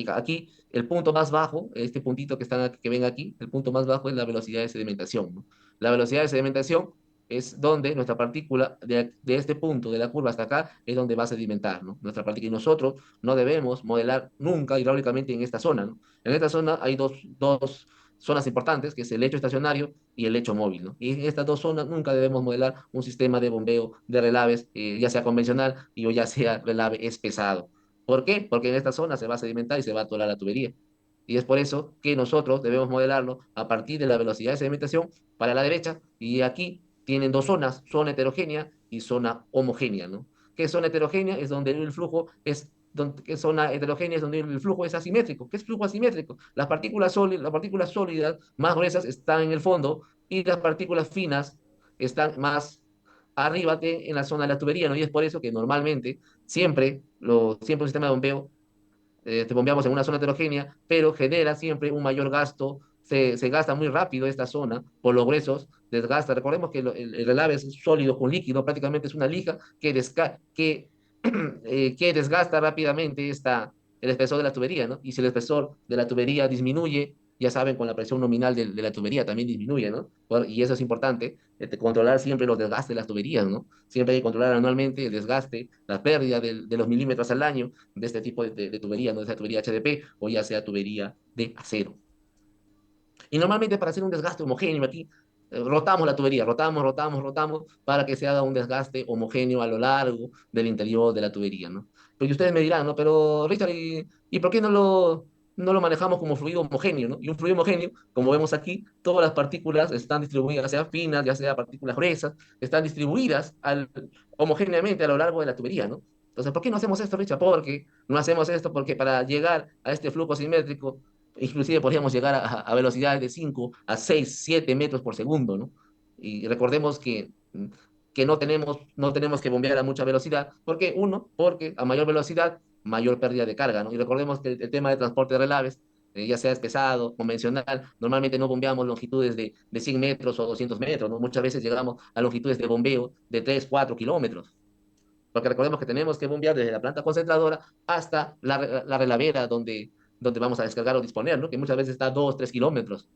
A: aquí, el punto más bajo, este puntito que ven aquí, el punto más bajo es la velocidad de sedimentación, ¿no? La velocidad de sedimentación es donde nuestra partícula, de este punto de la curva hasta acá, es donde va a sedimentar, ¿no? Nuestra partícula. Y nosotros no debemos modelar nunca hidráulicamente en esta zona, ¿no? En esta zona hay dos zonas importantes, que es el lecho estacionario y el lecho móvil, ¿no? Y en estas dos zonas nunca debemos modelar un sistema de bombeo de relaves, ya sea convencional o ya sea relave espesado. ¿Por qué? Porque en esta zona se va a sedimentar y se va a atorar la tubería. Y es por eso que nosotros debemos modelarlo a partir de la velocidad de sedimentación para la derecha, y aquí tienen dos zonas, zona heterogénea y zona homogénea, ¿no? ¿Qué es zona heterogénea? Es donde el flujo es ¿qué zona heterogénea? Es donde el flujo es asimétrico. ¿Qué es flujo asimétrico? Las partículas sólidas más gruesas están en el fondo y las partículas finas están más arriba que en la zona de la tubería, ¿no? Y es por eso que normalmente siempre un sistema de bombeo te bombeamos en una zona heterogénea, pero genera siempre un mayor gasto, se gasta muy rápido esta zona por los gruesos, desgasta. Recordemos que el relave es sólido con líquido, prácticamente es una lija que desgasta rápidamente el espesor de la tubería, ¿no? Y si el espesor de la tubería disminuye, ya saben, con la presión nominal de la tubería también disminuye, ¿no? Y eso es importante, controlar siempre los desgastes de las tuberías, ¿no? Siempre hay que controlar anualmente el desgaste, la pérdida de los milímetros al año de este tipo de tubería, no sea tubería HDP o ya sea tubería de acero. Y normalmente para hacer un desgaste homogéneo aquí, rotamos la tubería, rotamos, para que se haga un desgaste homogéneo a lo largo del interior de la tubería, ¿no? Porque ustedes me dirán, ¿no? Pero Richard, ¿y por qué no lo manejamos como fluido homogéneo, ¿no? Y un fluido homogéneo, como vemos aquí, todas las partículas están distribuidas, ya sea finas, ya sea partículas gruesas, están distribuidas homogéneamente a lo largo de la tubería, ¿no? Entonces, ¿por qué no hacemos esto, Richard? Porque no hacemos esto porque para llegar a este flujo simétrico inclusive podríamos llegar a velocidades de 5 a 6 7 metros por segundo, ¿no? Y recordemos que no tenemos que bombear a mucha velocidad. ¿Por qué? Uno, porque a mayor velocidad, mayor pérdida de carga, ¿no? Y recordemos que el tema de transporte de relaves, ya sea pesado, convencional, normalmente no bombeamos longitudes de 100 metros o 200 metros, ¿no? Muchas veces llegamos a longitudes de bombeo de 3 4 kilómetros. Porque recordemos que tenemos que bombear desde la planta concentradora hasta la relavera donde vamos a descargar o disponer, ¿no? Que muchas veces está a 2, 3 kilómetros.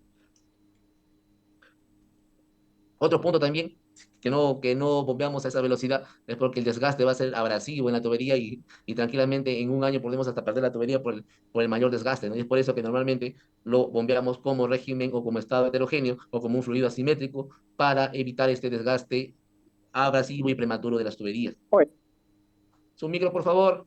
A: Otro punto también, que no bombeamos a esa velocidad, es porque el desgaste va a ser abrasivo en la tubería y tranquilamente en un año podemos hasta perder la tubería por el mayor desgaste, ¿no? Y es por eso que normalmente lo bombeamos como régimen o como estado heterogéneo o como un fluido asimétrico para evitar este desgaste abrasivo y prematuro de las tuberías. Su micro, por favor.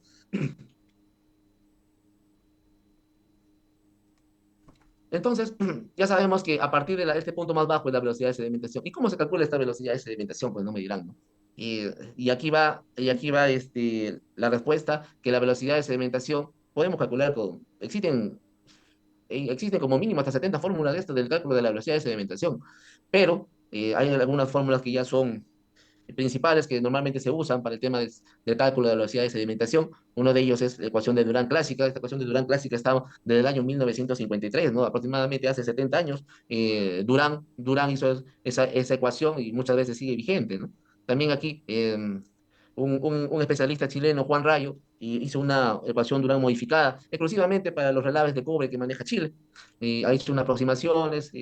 A: Entonces, ya sabemos que a partir de este punto más bajo es la velocidad de sedimentación. ¿Y cómo se calcula esta velocidad de sedimentación? Pues no me dirán, ¿no? Y aquí va la respuesta, que la velocidad de sedimentación podemos calcular existen como mínimo hasta 70 fórmulas de esto del cálculo de la velocidad de sedimentación, pero hay algunas fórmulas que ya son principales que normalmente se usan para el tema del cálculo de la velocidad de sedimentación. Uno de ellos es la ecuación de Durán clásica. Esta ecuación de Durán clásica está desde el año 1953, ¿no? Aproximadamente hace 70 años. Durán hizo esa ecuación y muchas veces sigue vigente, ¿no? También aquí un especialista chileno, Juan Rayo, hizo una ecuación Durán modificada exclusivamente para los relaves de cobre que maneja Chile. Hizo unas aproximaciones,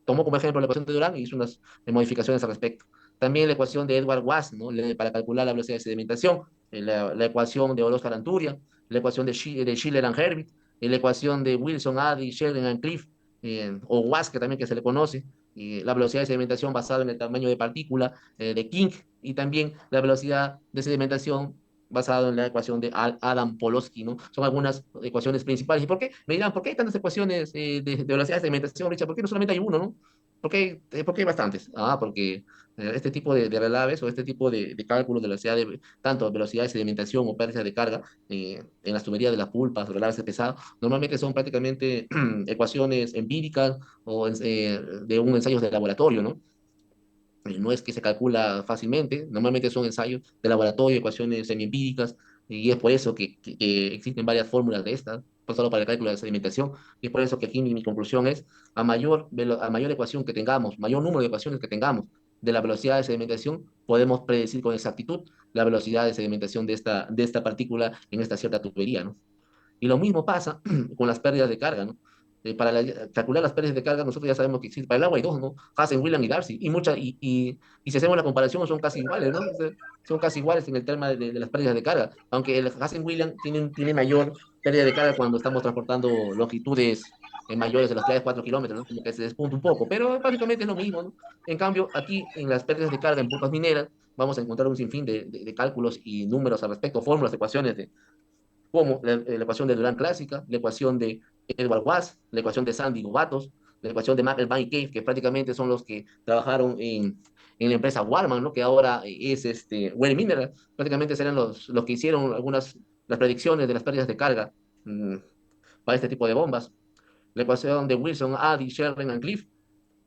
A: tomó como ejemplo la ecuación de Durán y hizo unas modificaciones al respecto. También la ecuación de Edward Wass, ¿no? Para calcular la velocidad de sedimentación, la ecuación de Oscar Anturia, la ecuación de Schiller and Herbit, la ecuación de Wilson, Addy, Sheldon and Cliff, o Wass, que se le conoce, la velocidad de sedimentación basada en el tamaño de partícula de King, y también la velocidad de sedimentación basada en la ecuación de Adam Polosky, ¿no? Son algunas ecuaciones principales. ¿Y por qué? Me dirán, ¿por qué hay tantas ecuaciones de velocidad de sedimentación, Richard? ¿Por qué no solamente hay uno, no? ¿Por qué hay bastantes? Porque este tipo de relaves o este tipo de cálculos de velocidad tanto velocidad de sedimentación o pérdida de carga en las tuberías de las pulpas o relaves de pesado, normalmente son prácticamente ecuaciones empíricas o de un ensayo de laboratorio, ¿no? No es que se calcula fácilmente, normalmente son ensayos de laboratorio, ecuaciones semiempíricas, y es por eso que existen varias fórmulas de estas, no solo para el cálculo de la sedimentación, y es por eso que aquí mi conclusión es, a mayor ecuación que tengamos, mayor número de ecuaciones que tengamos de la velocidad de sedimentación, podemos predecir con exactitud la velocidad de sedimentación de esta partícula en esta cierta tubería, ¿no? Y lo mismo pasa con las pérdidas de carga, ¿no? calcular las pérdidas de carga, nosotros ya sabemos que existe, para el agua hay dos, ¿no? Hazen, William y Darcy, y si hacemos la comparación son casi iguales, ¿no? O sea, son casi iguales en el tema de las pérdidas de carga, aunque el Hazen William tiene mayor pérdida de carga cuando estamos transportando longitudes mayores de los 3 4 kilómetros, ¿no? Como que se despunta un poco, pero básicamente es lo mismo, ¿no? En cambio, aquí en las pérdidas de carga en pulpas mineras, vamos a encontrar un sinfín de cálculos y números al respecto, fórmulas, ecuaciones como la ecuación de Durán clásica, la ecuación de Edward Wass, la ecuación de Sandy Gobatos, la ecuación de McElvain y Cave, que prácticamente son los que trabajaron en la empresa Warman, ¿no? Que ahora es Well Mineral, prácticamente serán los que hicieron las predicciones de las pérdidas de carga para este tipo de bombas. La ecuación de Wilson, Addy, Sherman and Cliff,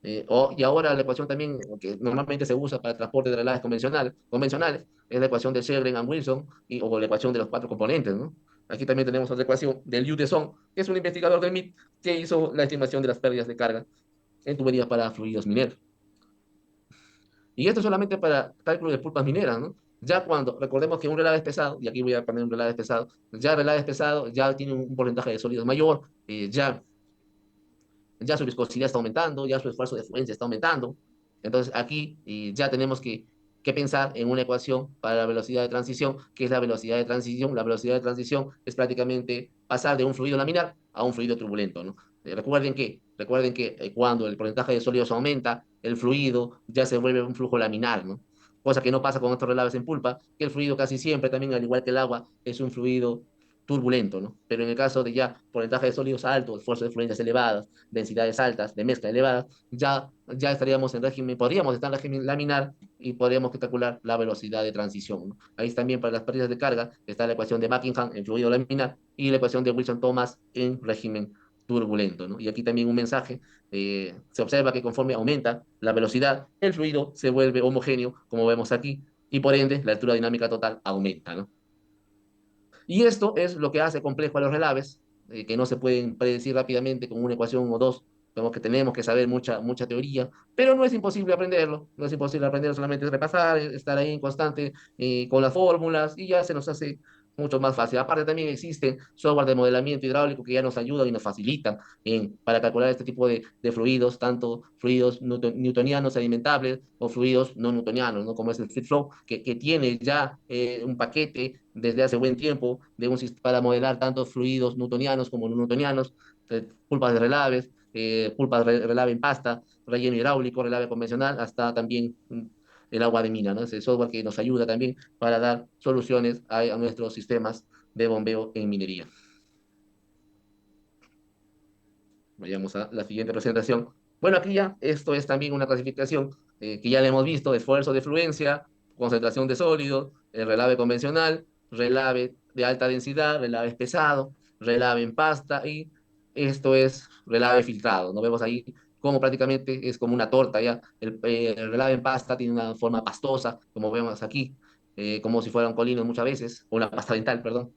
A: y ahora la ecuación también que normalmente se usa para el transporte de relaves convencionales es la ecuación de Sherling and Wilson o la ecuación de los cuatro componentes, ¿no? Aquí también tenemos otra ecuación de Liu de Song, que es un investigador del MIT que hizo la estimación de las pérdidas de carga en tuberías para fluidos mineros. Y esto solamente para cálculo de pulpas mineras, ¿no? Ya cuando, recordemos que un relave es pesado, y aquí voy a poner un relave pesado, ya el relave es pesado, ya tiene un porcentaje de sólidos mayor, ya su viscosidad está aumentando, ya su esfuerzo de fluencia está aumentando. Entonces aquí ya tenemos que pensar en una ecuación para la velocidad de transición, que es la velocidad de transición. La velocidad de transición es prácticamente pasar de un fluido laminar a un fluido turbulento, ¿no? Recuerden que cuando el porcentaje de sólidos aumenta, el fluido ya se vuelve un flujo laminar, ¿no? Cosa que no pasa con otros relaves en pulpa, que el fluido casi siempre, también al igual que el agua, es un fluido turbulento, ¿no? Pero en el caso de ya porcentaje de sólidos altos, esfuerzos de fluencias elevadas, densidades altas, de mezcla elevada, ya estaríamos en régimen, podríamos estar en régimen laminar y podríamos calcular la velocidad de transición, ¿no? Ahí también para las pérdidas de carga está la ecuación de Buckingham en fluido laminar y la ecuación de Wilson-Thomas en régimen turbulento, ¿no? Y aquí también un mensaje, se observa que conforme aumenta la velocidad, el fluido se vuelve homogéneo, como vemos aquí, y por ende la altura dinámica total aumenta, ¿no? Y esto es lo que hace complejo a los relaves, que no se pueden predecir rápidamente con una ecuación o dos. Vemos que tenemos que saber mucha teoría, pero no es imposible aprenderlo. No es imposible aprenderlo, solamente es repasar, estar ahí en constante con las fórmulas y ya se nos hace mucho más fácil. Aparte también existen software de modelamiento hidráulico que ya nos ayudan y nos facilitan para calcular este tipo de fluidos, tanto fluidos newtonianos sedimentables o fluidos no newtonianos, ¿no? Como es el Fluid Flow, que tiene ya un paquete desde hace buen tiempo para modelar tanto fluidos newtonianos como no newtonianos, pulpas de relaves, pulpas de relave en pasta, relleno hidráulico, relave convencional, hasta también el agua de mina, ¿no? Es el software que nos ayuda también para dar soluciones a nuestros sistemas de bombeo en minería. Vayamos a la siguiente presentación. Bueno, aquí ya, esto es también una clasificación que ya le hemos visto: esfuerzo de fluencia, concentración de sólidos, el relave convencional, relave de alta densidad, relave pesado, relave en pasta y esto es relave filtrado. ¿No? Vemos ahí cómo prácticamente es como una torta ya. El relave en pasta tiene una forma pastosa, como vemos aquí, como si fuera un colino muchas veces, o una pasta dental, perdón.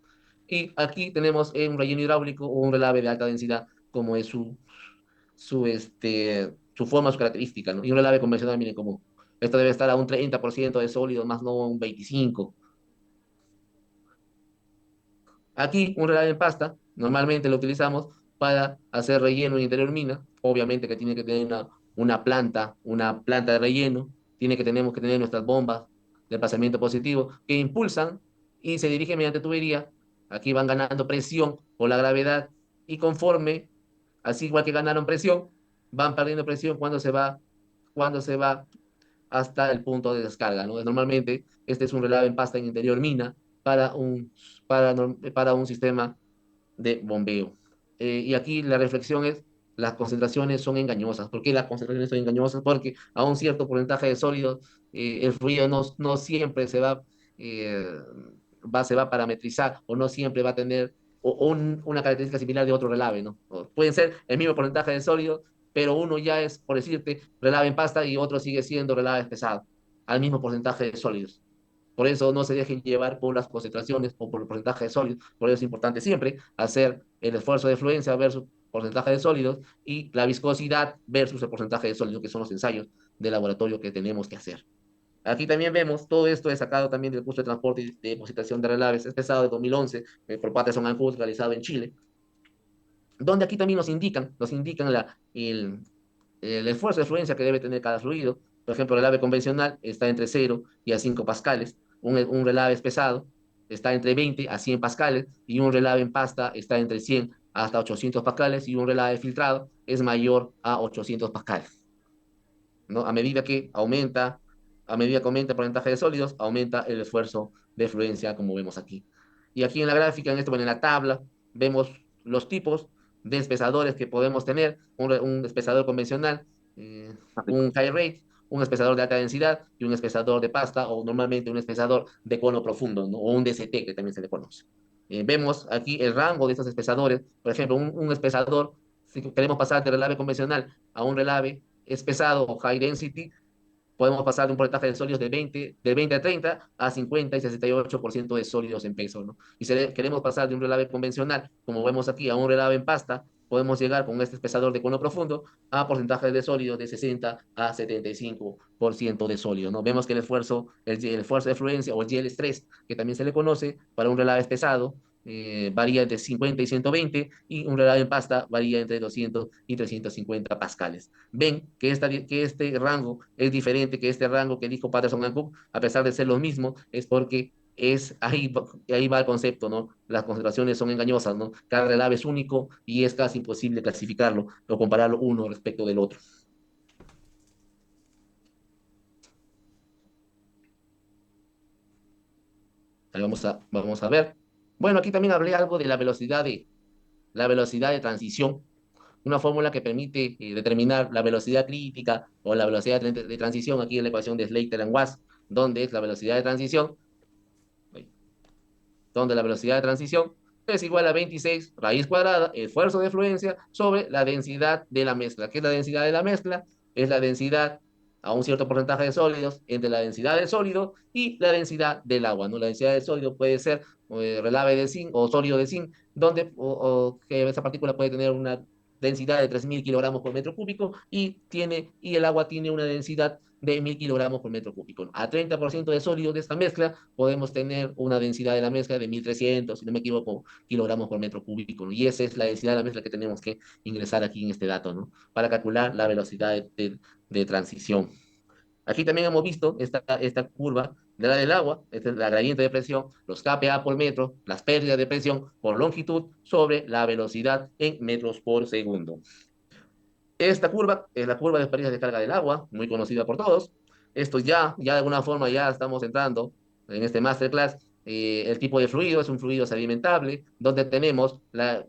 A: Y aquí tenemos un relleno hidráulico o un relave de alta densidad como es su forma, su característica, ¿no? Y un relave convencional, miren cómo esto debe estar a un 30% de sólido, más no un 25%. Aquí, un relave en pasta, normalmente lo utilizamos para hacer relleno en interior mina, obviamente que tiene que tener una planta de relleno, tenemos que tener nuestras bombas de pasamiento positivo que impulsan y se dirigen mediante tubería. Aquí van ganando presión por la gravedad y conforme, así igual que ganaron presión, van perdiendo presión cuando se va hasta el punto de descarga, ¿no? Normalmente este es un relave en pasta en interior mina para un sistema de bombeo. Y aquí la reflexión es, las concentraciones son engañosas. ¿Por qué las concentraciones son engañosas? Porque a un cierto porcentaje de sólidos, el fluido no siempre eh, se va a parametrizar o no siempre va a tener una característica similar de otro relave, ¿no? Pueden ser el mismo porcentaje de sólidos, pero uno ya es, por decirte, relave en pasta y otro sigue siendo relave pesado, al mismo porcentaje de sólidos. Por eso no se dejen llevar por las concentraciones o por el porcentaje de sólidos. Por eso es importante siempre hacer el esfuerzo de fluencia versus porcentaje de sólidos y la viscosidad versus el porcentaje de sólidos, que son los ensayos de laboratorio que tenemos que hacer. Aquí también vemos, todo esto es sacado también del curso de transporte y de depositación de relaves, es pesado de 2011, por Patterson and Hood, realizado en Chile. donde aquí también nos indican el esfuerzo de fluencia que debe tener cada fluido. Por ejemplo, el relave convencional está entre 0 y 5 pascales, un relave pesado está entre 20 a 100 pascales, y un relave en pasta está entre 100 hasta 800 pascales, y un relave filtrado es mayor a 800 pascales. ¿No? A medida que aumenta el porcentaje de sólidos, aumenta el esfuerzo de fluencia, como vemos aquí. Y aquí en la gráfica, bueno, en la tabla, vemos los tipos de espesadores que podemos tener: un espesador convencional, un high rate, un espesador de alta densidad y un espesador de pasta, o normalmente un espesador de cono profundo, ¿no? O un DCT, que también se le conoce. Vemos aquí el rango de estos espesadores. Por ejemplo, un espesador, si queremos pasar de relave convencional a un relave es pesado o high density, podemos pasar de un porcentaje de sólidos de 20 a 30 a 50 y 68% de sólidos en peso, ¿no? Y si queremos pasar de un relave convencional, como vemos aquí, a un relave en pasta, podemos llegar con este espesador de cono profundo a porcentajes de sólidos de 60 a 75% de sólido, ¿no? Vemos que el esfuerzo de fluencia, o el yield stress, que también se le conoce para un relave pesado, varía entre 50 y 120, y un relave en pasta varía entre 200 y 350 pascales. Ven que este rango es diferente que este rango que dijo Patterson and Cook, a pesar de ser los mismos, es porque ahí va el concepto, ¿no? Las concentraciones son engañosas, ¿no? Cada relave es único y es casi imposible clasificarlo o compararlo uno respecto del otro. Ahí vamos a ver. Bueno, aquí también hablé algo de la velocidad de transición, una fórmula que permite determinar la velocidad crítica o la velocidad de transición, aquí en la ecuación de Slater and Watts, donde es la velocidad de transición, donde la velocidad de transición es igual a 26 raíz cuadrada, esfuerzo de fluencia, sobre la densidad de la mezcla. ¿Qué es la densidad de la mezcla? Es la densidad a un cierto porcentaje de sólidos entre la densidad del sólido y la densidad del agua, ¿no? La densidad del sólido puede ser relave de zinc o sólido de zinc, o que esa partícula puede tener una densidad de 3.000 kilogramos por metro cúbico, y el agua tiene una densidad de 1.000 kilogramos por metro cúbico. A 30% de sólidos de esta mezcla podemos tener una densidad de la mezcla de 1.300, si no me equivoco, kilogramos por metro cúbico, ¿no? Y esa es la densidad de la mezcla que tenemos que ingresar aquí en este dato, ¿no? Para calcular la velocidad de transición. Aquí también hemos visto esta curva de la del agua, esta es la gradiente de presión, los kPa por metro, las pérdidas de presión por longitud sobre la velocidad en metros por segundo. Esta curva es la curva de pérdidas de carga del agua, muy conocida por todos. Esto de alguna forma ya estamos entrando en este masterclass. El tipo de fluido es un fluido sedimentable, donde tenemos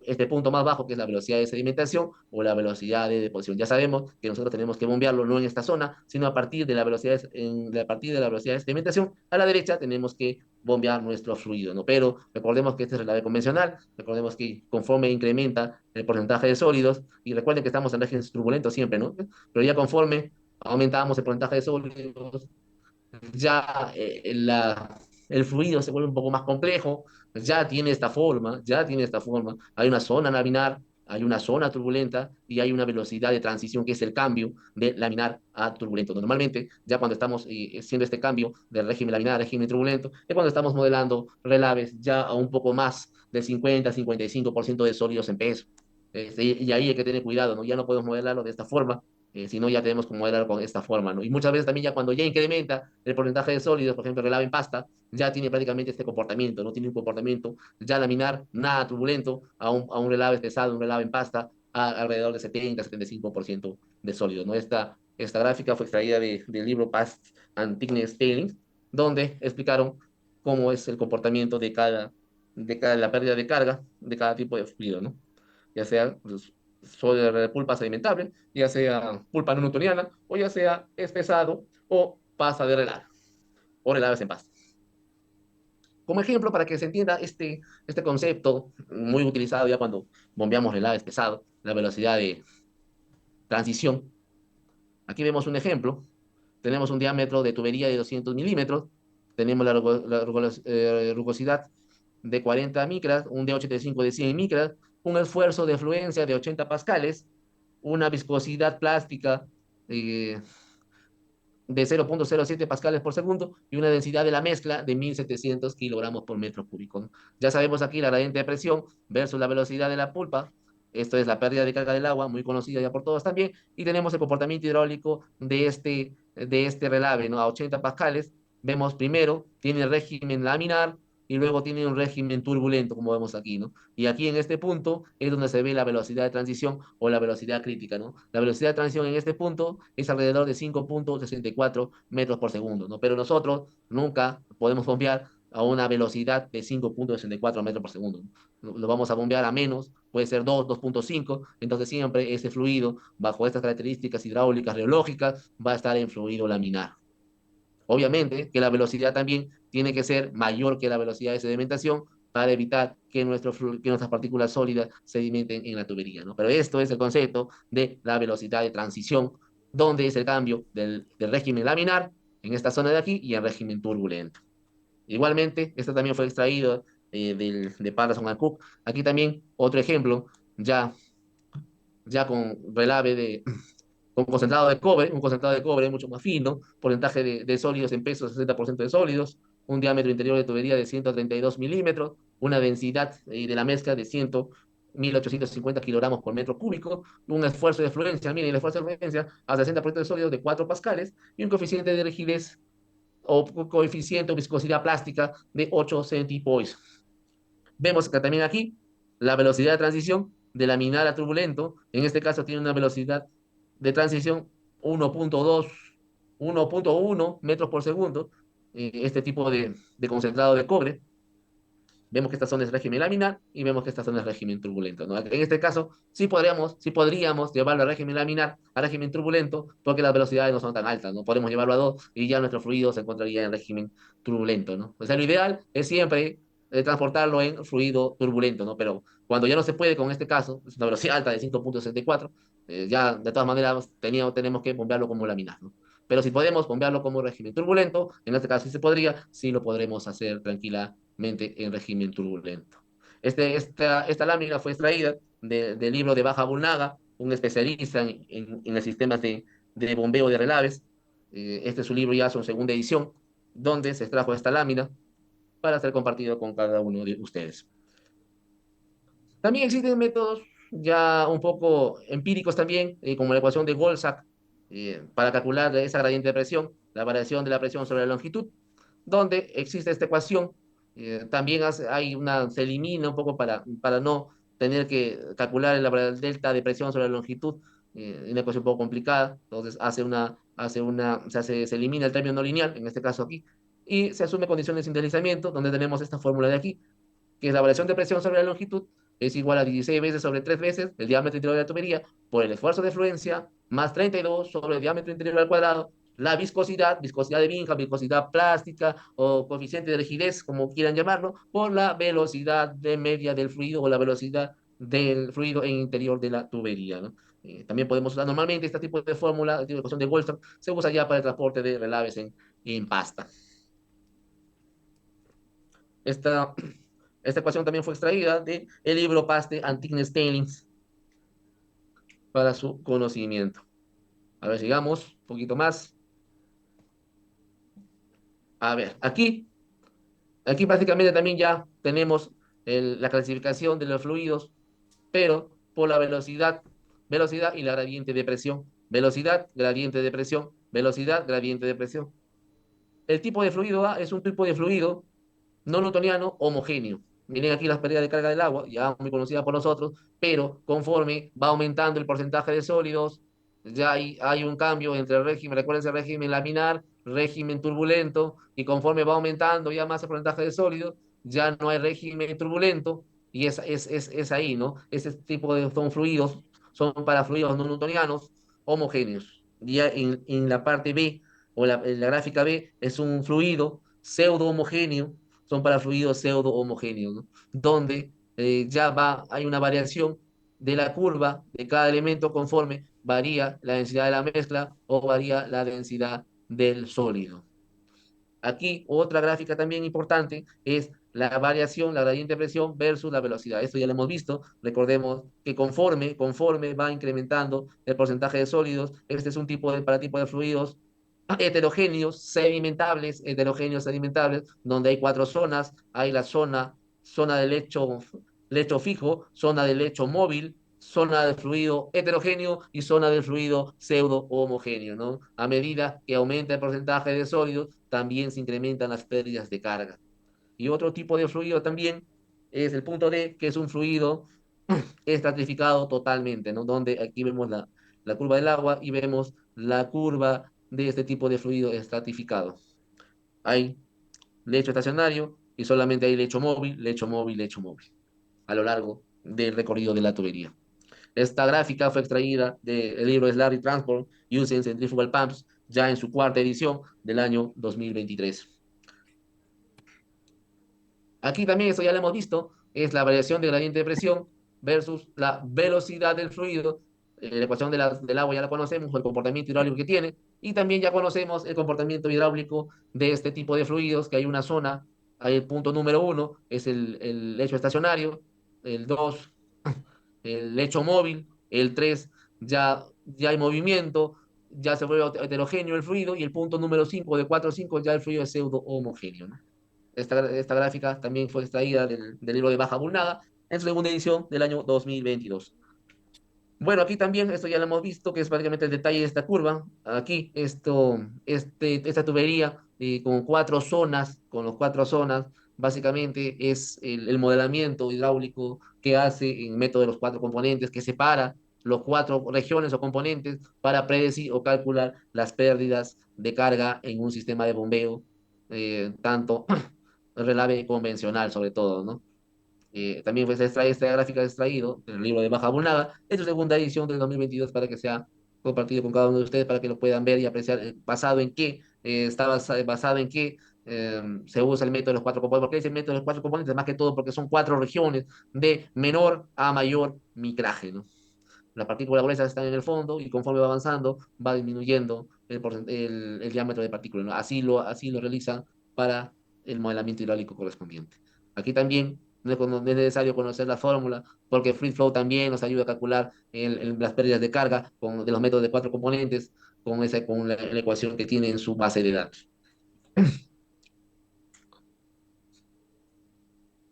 A: este punto más bajo, que es la velocidad de sedimentación o la velocidad de deposición. Ya sabemos que nosotros tenemos que bombearlo no en esta zona, sino a partir de la velocidad de sedimentación. A la derecha tenemos que bombear nuestro fluido, ¿no? Pero recordemos que este es el relave convencional, recordemos que conforme incrementa el porcentaje de sólidos, y recuerden que estamos en regímenes turbulentos siempre, ¿no? Pero ya conforme aumentamos el porcentaje de sólidos, ya el fluido se vuelve un poco más complejo, ya tiene esta forma, hay una zona laminar, hay una zona turbulenta y hay una velocidad de transición, que es el cambio de laminar a turbulento. Normalmente, ya cuando estamos haciendo este cambio del régimen laminar a régimen turbulento, es cuando estamos modelando relaves ya a un poco más del 50-55% de sólidos en peso. Y ahí hay que tener cuidado, ¿no? Ya no podemos modelarlo de esta forma, si no ya tenemos que modelarlo con esta forma, ¿no? Y muchas veces también, ya cuando ya incrementa el porcentaje de sólidos, por ejemplo, el relave en pasta, ya tiene prácticamente este comportamiento, no tiene un comportamiento ya laminar, nada turbulento, a un relave pesado, un relave en pasta, alrededor de 70-75% de sólidos, ¿no? Esta gráfica fue extraída del libro Past and Thickness Tailings, donde explicaron cómo es el comportamiento la pérdida de carga de cada tipo de fluido, ¿no? Ya sea pues, sobre pulpa sedimentable, ya sea pulpa no newtoniana, o ya sea espesado o pasta de relave, o relaves en pasta. Como ejemplo, para que se entienda este concepto muy utilizado ya cuando bombeamos relaves pesados, la velocidad de transición. Aquí vemos un ejemplo. Tenemos un diámetro de tubería de 200 milímetros, tenemos la rugosidad de 40 micras, un D85 de 100 micras, un esfuerzo de fluencia de 80 pascales, una viscosidad plástica eh, de 0.07 pascales por segundo, y una densidad de la mezcla de 1.700 kilogramos por metro cúbico, ¿no? Ya sabemos aquí la gradiente de presión versus la velocidad de la pulpa, Esto es la pérdida de carga del agua, muy conocida ya por todos también. Y tenemos el comportamiento hidráulico de este relave, ¿no? A 80 pascales. Vemos primero, tiene el régimen laminar y luego tiene un régimen turbulento, como vemos aquí, ¿no? Y aquí en este punto es donde se ve la velocidad de transición o la velocidad crítica, ¿no? La velocidad de transición en este punto es alrededor de 5,64 metros por segundo, ¿no? Pero nosotros nunca podemos bombear a una velocidad de 5,64 metros por segundo, ¿no? Lo vamos a bombear a menos, puede ser 2,5, entonces siempre ese fluido, bajo estas características hidráulicas, reológicas, va a estar en fluido laminar. Obviamente que la velocidad también tiene que ser mayor que la velocidad de sedimentación para evitar que nuestras partículas sólidas sedimenten en la tubería, ¿no? Pero esto es el concepto de la velocidad de transición, donde es el cambio del régimen laminar en esta zona de aquí y el régimen turbulento. Igualmente, esto también fue extraído de Patterson and Cook. Aquí también otro ejemplo, ya con relave con concentrado de cobre mucho más fino, porcentaje de sólidos en peso 60% de sólidos, un diámetro interior de tubería de 132 milímetros, una densidad de la mezcla de 1.850 kilogramos por metro cúbico, un esfuerzo de fluencia, miren, el esfuerzo de fluencia a 60% de sólidos de 4 pascales y un coeficiente de rigidez o coeficiente o viscosidad plástica de 8 centipoise. Vemos que también aquí la velocidad de transición de laminar a turbulento, en este caso tiene una velocidad de transición 1,2, 1,1 metros por segundo, este tipo de concentrado de cobre. Vemos que esta zona es régimen laminar y vemos que esta zona es régimen turbulento, ¿no? En este caso, sí podríamos llevarlo a régimen laminar, a régimen turbulento, porque las velocidades no son tan altas, ¿no? Podemos llevarlo a 2 y ya nuestro fluido se encontraría en régimen turbulento, ¿no? O sea, lo ideal es siempre transportarlo en fluido turbulento, ¿no? Pero cuando ya no se puede con este caso, es una velocidad alta de 5,64, ya de todas maneras tenemos que bombearlo como laminar, ¿no? Pero si podemos bombearlo como régimen turbulento, en este caso sí se podría, sí lo podremos hacer tranquilamente en régimen turbulento. Esta lámina fue extraída del libro de Baja Bulnaga, un especialista en los sistemas de bombeo de relaves. Este es su libro ya, su segunda edición, donde se extrajo esta lámina para ser compartido con cada uno de ustedes. También existen métodos ya un poco empíricos también, como la ecuación de Wolczak, para calcular esa gradiente de presión, la variación de la presión sobre la longitud, donde existe esta ecuación. También se elimina un poco para no tener que calcular el delta de presión sobre la longitud, una ecuación un poco complicada, entonces se elimina el término no lineal, en este caso aquí, y se asume condiciones sin deslizamiento, donde tenemos esta fórmula de aquí, que es la variación de presión sobre la longitud, es igual a 16 veces sobre 3 veces el diámetro interior de la tubería por el esfuerzo de fluencia más 32 sobre el diámetro interior al cuadrado, la viscosidad de Bingham, viscosidad plástica o coeficiente de rigidez, como quieran llamarlo, por la velocidad de media del fluido o la velocidad del fluido en el interior de la tubería, ¿no? También podemos usar normalmente este tipo de fórmula, el tipo de ecuación de Wolfram, se usa ya para el transporte de relaves en pasta. Esta, esta ecuación también fue extraída del libro Paste Antigne Stainlings para su conocimiento. A ver, sigamos un poquito más. A ver, aquí prácticamente también ya tenemos la clasificación de los fluidos, pero por la velocidad y la gradiente de presión. Velocidad, gradiente de presión, velocidad, gradiente de presión. El tipo de fluido A es un tipo de fluido no newtoniano homogéneo. Miren aquí las pérdidas de carga del agua, ya muy conocida por nosotros, pero conforme va aumentando el porcentaje de sólidos, ya hay un cambio entre el régimen, recuerden el régimen laminar, régimen turbulento, y conforme va aumentando ya más el porcentaje de sólidos, ya no hay régimen turbulento, y es ahí, ¿no? Ese tipo de son fluidos, son para fluidos no newtonianos homogéneos. Ya en la parte B, o en la gráfica B, es un fluido pseudo homogéneo, son para fluidos pseudo homogéneos, ¿no? Donde hay una variación de la curva de cada elemento conforme varía la densidad de la mezcla o varía la densidad del sólido. Aquí otra gráfica también importante es la variación, la gradiente de presión versus la velocidad. Esto ya lo hemos visto. Recordemos que conforme va incrementando el porcentaje de sólidos, este es un para tipo de fluidos heterogéneos sedimentables, donde hay 4 zonas. Hay la zona de lecho fijo, zona de lecho móvil, zona del fluido heterogéneo y zona del fluido pseudo homogéneo, ¿no? A medida que aumenta el porcentaje de sólidos, también se incrementan las pérdidas de carga. Y otro tipo de fluido también es el punto D, que es un fluido estratificado totalmente, ¿no? Donde aquí vemos la curva del agua y vemos la curva de este tipo de fluido estratificado. Hay lecho estacionario y solamente hay lecho móvil, lecho móvil, lecho móvil, a lo largo del recorrido de la tubería. Esta gráfica fue extraída del libro Slurry Transport Using Centrifugal Pumps, ya en su cuarta edición del año 2023. Aquí también, eso ya lo hemos visto, es la variación de gradiente de presión versus la velocidad del fluido. La ecuación del agua ya la conocemos, el comportamiento hidráulico que tiene, y también ya conocemos el comportamiento hidráulico de este tipo de fluidos, que hay una zona, hay el punto número uno, es el lecho estacionario, el dos, el lecho móvil, el tres, ya hay movimiento, ya se vuelve heterogéneo el fluido, y el punto número 5 de 4 a 5 ya el fluido es pseudo homogéneo, ¿no? Esta gráfica también fue extraída del libro de Baja Vulnada en su segunda edición del año 2022. Bueno, aquí también, esto ya lo hemos visto, que es prácticamente el detalle de esta curva. Aquí, esta tubería con cuatro zonas, con los cuatro zonas, básicamente es el modelamiento hidráulico que hace en método de los cuatro componentes, que separa los cuatro regiones o componentes para predecir o calcular las pérdidas de carga en un sistema de bombeo, tanto relave convencional sobre todo, ¿no? También pues esta gráfica extraído del libro de Baja Abunada, en su segunda edición del 2022 para que sea compartido con cada uno de ustedes para que lo puedan ver y apreciar basado en qué basado en qué se usa el método de los cuatro componentes. ¿Por qué es el método de los cuatro componentes? Más que todo porque son cuatro regiones de menor a mayor micraje, ¿no? Las partículas gruesas están en el fondo y conforme va avanzando va disminuyendo el diámetro de partículas, ¿no? Así lo realiza para el modelamiento hidráulico correspondiente. Aquí también no es necesario conocer la fórmula porque Free Flow también nos ayuda a calcular las pérdidas de carga de los métodos de cuatro componentes con la ecuación que tiene en su base de datos.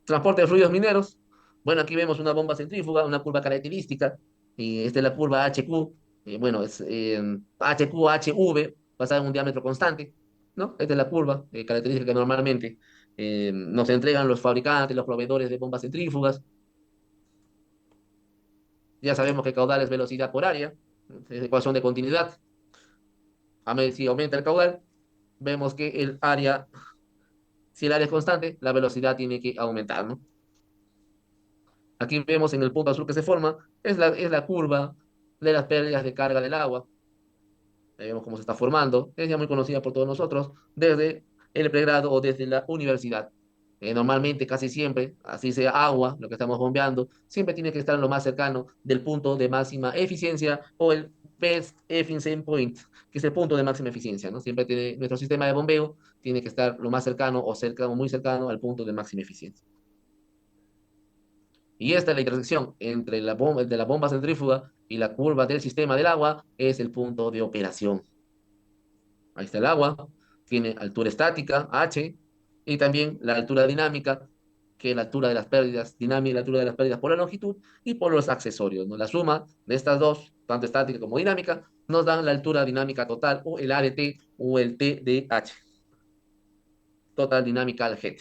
A: Transporte de fluidos mineros. Bueno, aquí vemos una bomba centrífuga, una curva característica. Y esta es la curva HQ. Bueno, es HQ, HV, basada en un diámetro constante, ¿no? Esta es la curva característica que normalmente nos entregan los fabricantes, los proveedores de bombas centrífugas. Ya sabemos que el caudal es velocidad por área, es ecuación de continuidad. Si aumenta el caudal, vemos que si el área es constante, la velocidad tiene que aumentar, ¿no? Aquí vemos en el punto azul que se forma, es la curva de las pérdidas de carga del agua. Ahí vemos cómo se está formando. Es ya muy conocida por todos nosotros desde el pregrado o desde la universidad. Normalmente, casi siempre, así sea agua, lo que estamos bombeando, siempre tiene que estar en lo más cercano del punto de máxima eficiencia o el best efficiency point, que es el punto de máxima eficiencia, ¿no? Siempre nuestro sistema de bombeo tiene que estar lo más cercano o cercano, muy cercano al punto de máxima eficiencia. Y esta es la intersección entre de la bomba centrífuga y la curva del sistema del agua, es el punto de operación. Ahí está el agua, tiene altura estática, H, y también la altura dinámica, que es la altura de las pérdidas dinámica, la altura de las pérdidas por la longitud y por los accesorios, ¿no? La suma de estas dos, tanto estática como dinámica, nos dan la altura dinámica total, o el ADT, o el TDH, Total Dynamical Head.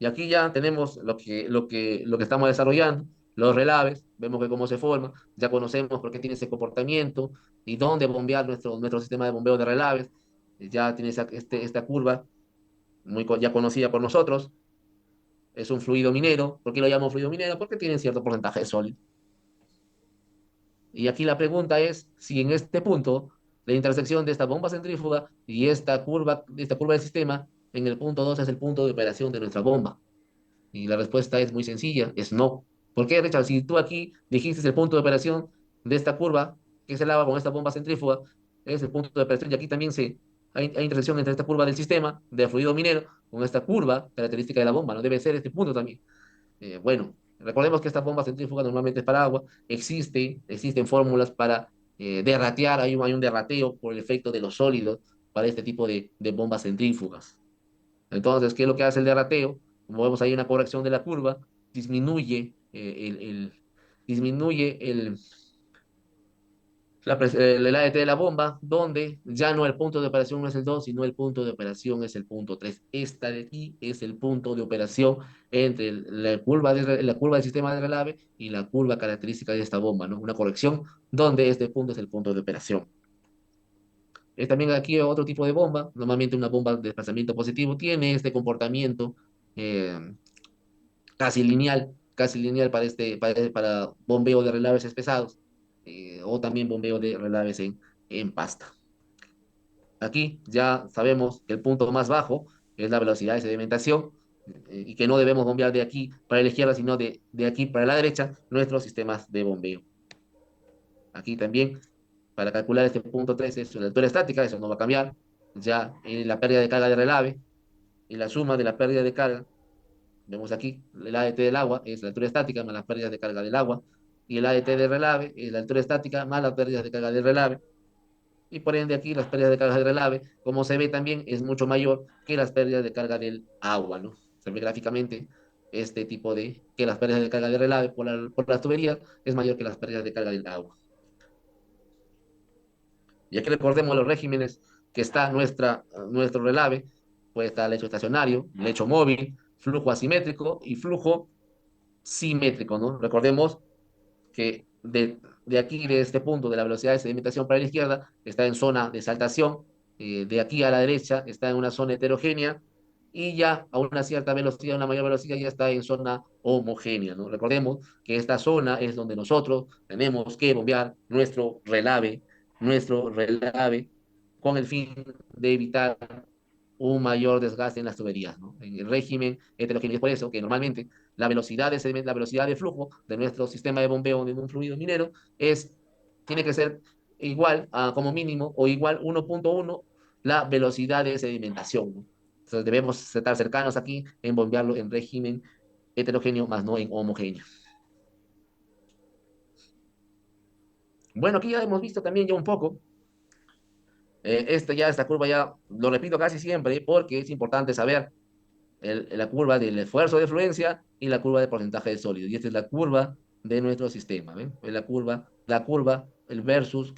A: Y aquí ya tenemos lo que estamos desarrollando, los relaves, vemos que cómo se forma, ya conocemos por qué tiene ese comportamiento y dónde bombear nuestro sistema de bombeo de relaves. Ya tiene esta curva ya conocida por nosotros, es un fluido minero. ¿Por qué lo llamo fluido minero? Porque tiene cierto porcentaje de sólido. Y aquí la pregunta es si en este punto, la intersección de esta bomba centrífuga y esta curva del sistema, en el punto 2 es el punto de operación de nuestra bomba. Y la respuesta es muy sencilla, es no. ¿Por qué, Richard? Si tú aquí dijiste el punto de operación de esta curva, que es el agua con esta bomba centrífuga, es el punto de operación, y aquí también hay intersección entre esta curva del sistema, del fluido minero, con esta curva característica de la bomba, ¿no? Debe ser este punto también. Bueno, recordemos que esta bomba centrífuga normalmente es para agua, existen fórmulas para derratear, hay un derrateo por el efecto de los sólidos para este tipo de bombas centrífugas. Entonces, ¿qué es lo que hace el derrateo? Como vemos ahí una corrección de la curva, disminuye disminuye el ADT de la bomba, donde ya no el punto de operación no es el 2, sino el punto de operación es el punto 3. Esta de aquí es el punto de operación entre la curva del sistema de relave y la curva característica de esta bomba, ¿no? Una corrección donde este punto es el punto de operación. Es también aquí otro tipo de bomba, normalmente una bomba de desplazamiento positivo, tiene este comportamiento eh, casi lineal para bombeo de relaves pesados, o también bombeo de relaves en pasta. Aquí ya sabemos que el punto más bajo es la velocidad de sedimentación, y que no debemos bombear de aquí para la izquierda, sino de aquí para la derecha nuestros sistemas de bombeo. Aquí también, para calcular este punto 3 es la altura estática, eso no va a cambiar. Ya la pérdida de carga de relave y la suma de la pérdida de carga, vemos aquí, el ADT del agua es la altura estática más las pérdidas de carga del agua, y el ADT de relave es la altura estática más las pérdidas de carga del relave, y por ende aquí las pérdidas de carga del relave, como se ve también, es mucho mayor que las pérdidas de carga del agua, ¿no? Se ve gráficamente este tipo que las pérdidas de carga de relave por las tuberías es mayor que las pérdidas de carga del agua. Y aquí recordemos los regímenes que está nuestro relave, puede estar lecho estacionario, lecho móvil, flujo asimétrico y flujo simétrico, ¿no? Recordemos que de aquí, de este punto de la velocidad de sedimentación para la izquierda, está en zona de saltación, de aquí a la derecha está en una zona heterogénea, y ya a una cierta velocidad, una mayor velocidad, ya está en zona homogénea, ¿no? Recordemos que esta zona es donde nosotros tenemos que bombear nuestro relave, con el fin de evitar un mayor desgaste en las tuberías, ¿no? En el régimen heterogéneo. Es por eso que normalmente la velocidad de flujo de nuestro sistema de bombeo de un fluido minero tiene que ser igual a, como mínimo, o igual 1.1 la velocidad de sedimentación, ¿no? Entonces debemos estar cercanos aquí en bombearlo en régimen heterogéneo, más no en homogéneo. Bueno, aquí ya hemos visto también ya un poco. Esta curva ya lo repito casi siempre porque es importante saber la curva del esfuerzo de fluencia y la curva de porcentaje de sólido. Y esta es la curva de nuestro sistema, ¿ven? Es el versus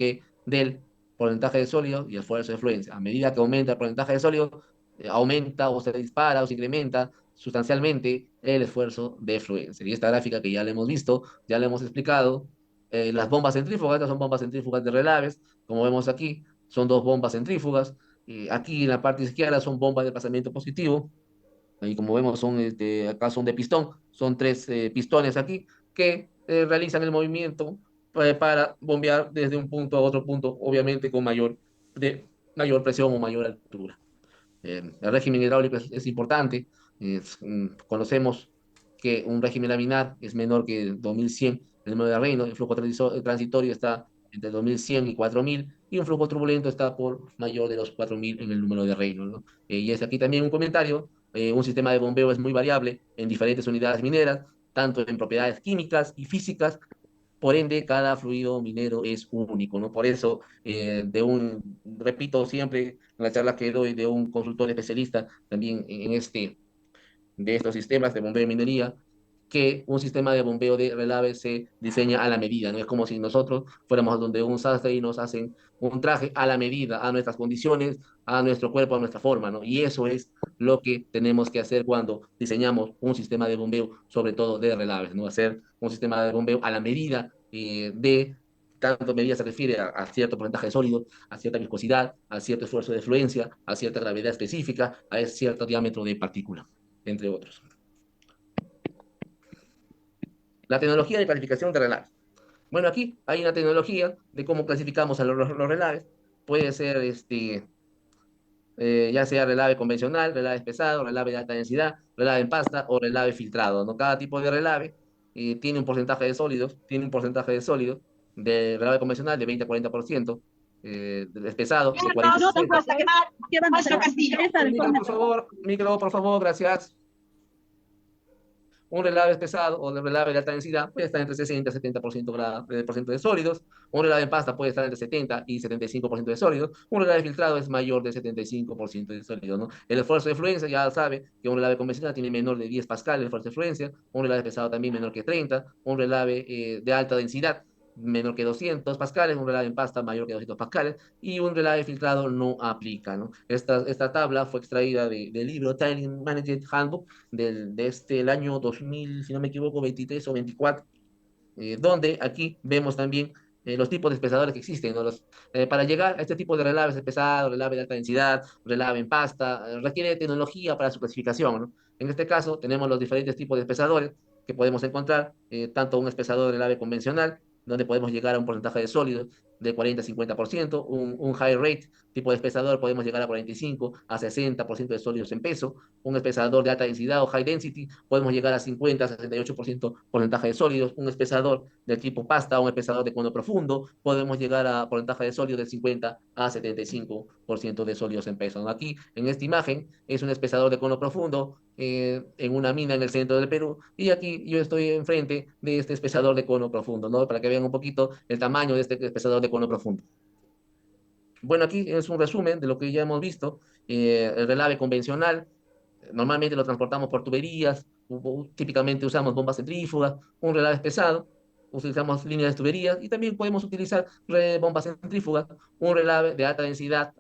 A: del porcentaje de sólido y esfuerzo de fluencia. A medida que aumenta el porcentaje de sólido, aumenta o se dispara o se incrementa sustancialmente el esfuerzo de fluencia. Y esta gráfica que ya la hemos visto, ya la hemos explicado, las bombas centrífugas, estas son bombas centrífugas de relaves, como vemos aquí, son dos bombas centrífugas. Y aquí en la parte izquierda son bombas de pasamiento positivo, y como vemos, acá son de pistón, son tres pistones aquí que realizan el movimiento para bombear desde un punto a otro punto, obviamente con mayor presión o mayor altura. El régimen hidráulico es importante. Conocemos que un régimen laminar es menor que 2100 el número de Reynolds, el flujo transitorio está entre 2100 y 4000, y un flujo turbulento está por mayor de los 4000 en el número de Reynolds, ¿no? Y es aquí también un comentario: un sistema de bombeo es muy variable en diferentes unidades mineras, tanto en propiedades químicas y físicas. Por ende, cada fluido minero es único, ¿no? Por eso, repito siempre en las charlas que doy, de un consultor especialista también de estos sistemas de bombeo y minería, que un sistema de bombeo de relave se diseña a la medida, ¿no? Es como si nosotros fuéramos donde un sastre y nos hacen un traje a la medida, a nuestras condiciones, a nuestro cuerpo, a nuestra forma, ¿no? Y eso es lo que tenemos que hacer cuando diseñamos un sistema de bombeo, sobre todo de relaves, ¿no? Hacer un sistema de bombeo a la medida, tanto medida se refiere a cierto porcentaje de sólido, a cierta viscosidad, a cierto esfuerzo de fluencia, a cierta gravedad específica, a cierto diámetro de partícula, entre otros. La tecnología de clasificación de relaves. Bueno, aquí hay una tecnología de cómo clasificamos a los relaves. Puede ser ya sea relave convencional, relave pesado, relave de alta densidad, relave en pasta o relave filtrado, ¿no? Cada tipo de relave tiene un porcentaje de sólidos, de relave convencional de 20 a 40%, de pesado de 40 a 60. Micro, por favor, gracias. Un relave pesado o el relave de alta densidad puede estar entre 60 y 70% por ciento de sólidos. Un relave en pasta puede estar entre 70 y 75% de sólidos. Un relave filtrado es mayor de 75% de sólidos, ¿no? El esfuerzo de fluencia, ya sabe que un relave convencional tiene menor de 10 pascal el esfuerzo de fluencia. Un relave pesado también menor que 30. Un relave de alta densidad menor que 200 pascales, un relave en pasta mayor que 200 pascales, y un relave filtrado no aplica, ¿no? Esta tabla fue extraída del libro Tiling Management Handbook el año 2000, si no me equivoco, 23 o 24, donde aquí vemos también los tipos de espesadores que existen, ¿no? Para llegar a este tipo de relaves pesados, relave de alta densidad, relave en pasta, requiere tecnología para su clasificación, ¿no? En este caso tenemos los diferentes tipos de espesadores que podemos encontrar, tanto un espesador de relave convencional, donde podemos llegar a un porcentaje de sólidos de 40-50%, un high rate tipo de espesador podemos llegar a 45-60% de sólidos en peso, un espesador de alta densidad o high density podemos llegar a 50-68% porcentaje de sólidos, un espesador del tipo pasta o un espesador de cono profundo podemos llegar a porcentaje de sólidos del 50-75% de sólidos en peso. Aquí en esta imagen es un espesador de cono profundo en una mina en el centro del Perú, y aquí yo estoy enfrente de este espesador de cono profundo, ¿no? Para que vean un poquito el tamaño de este espesador de cono profundo. Bueno, aquí es un resumen de lo que ya hemos visto. El relave convencional, normalmente lo transportamos por tuberías, típicamente usamos bombas centrífugas. Un relave pesado, utilizamos líneas de tuberías, y también podemos utilizar bombas centrífugas. Un relave de alta densidad,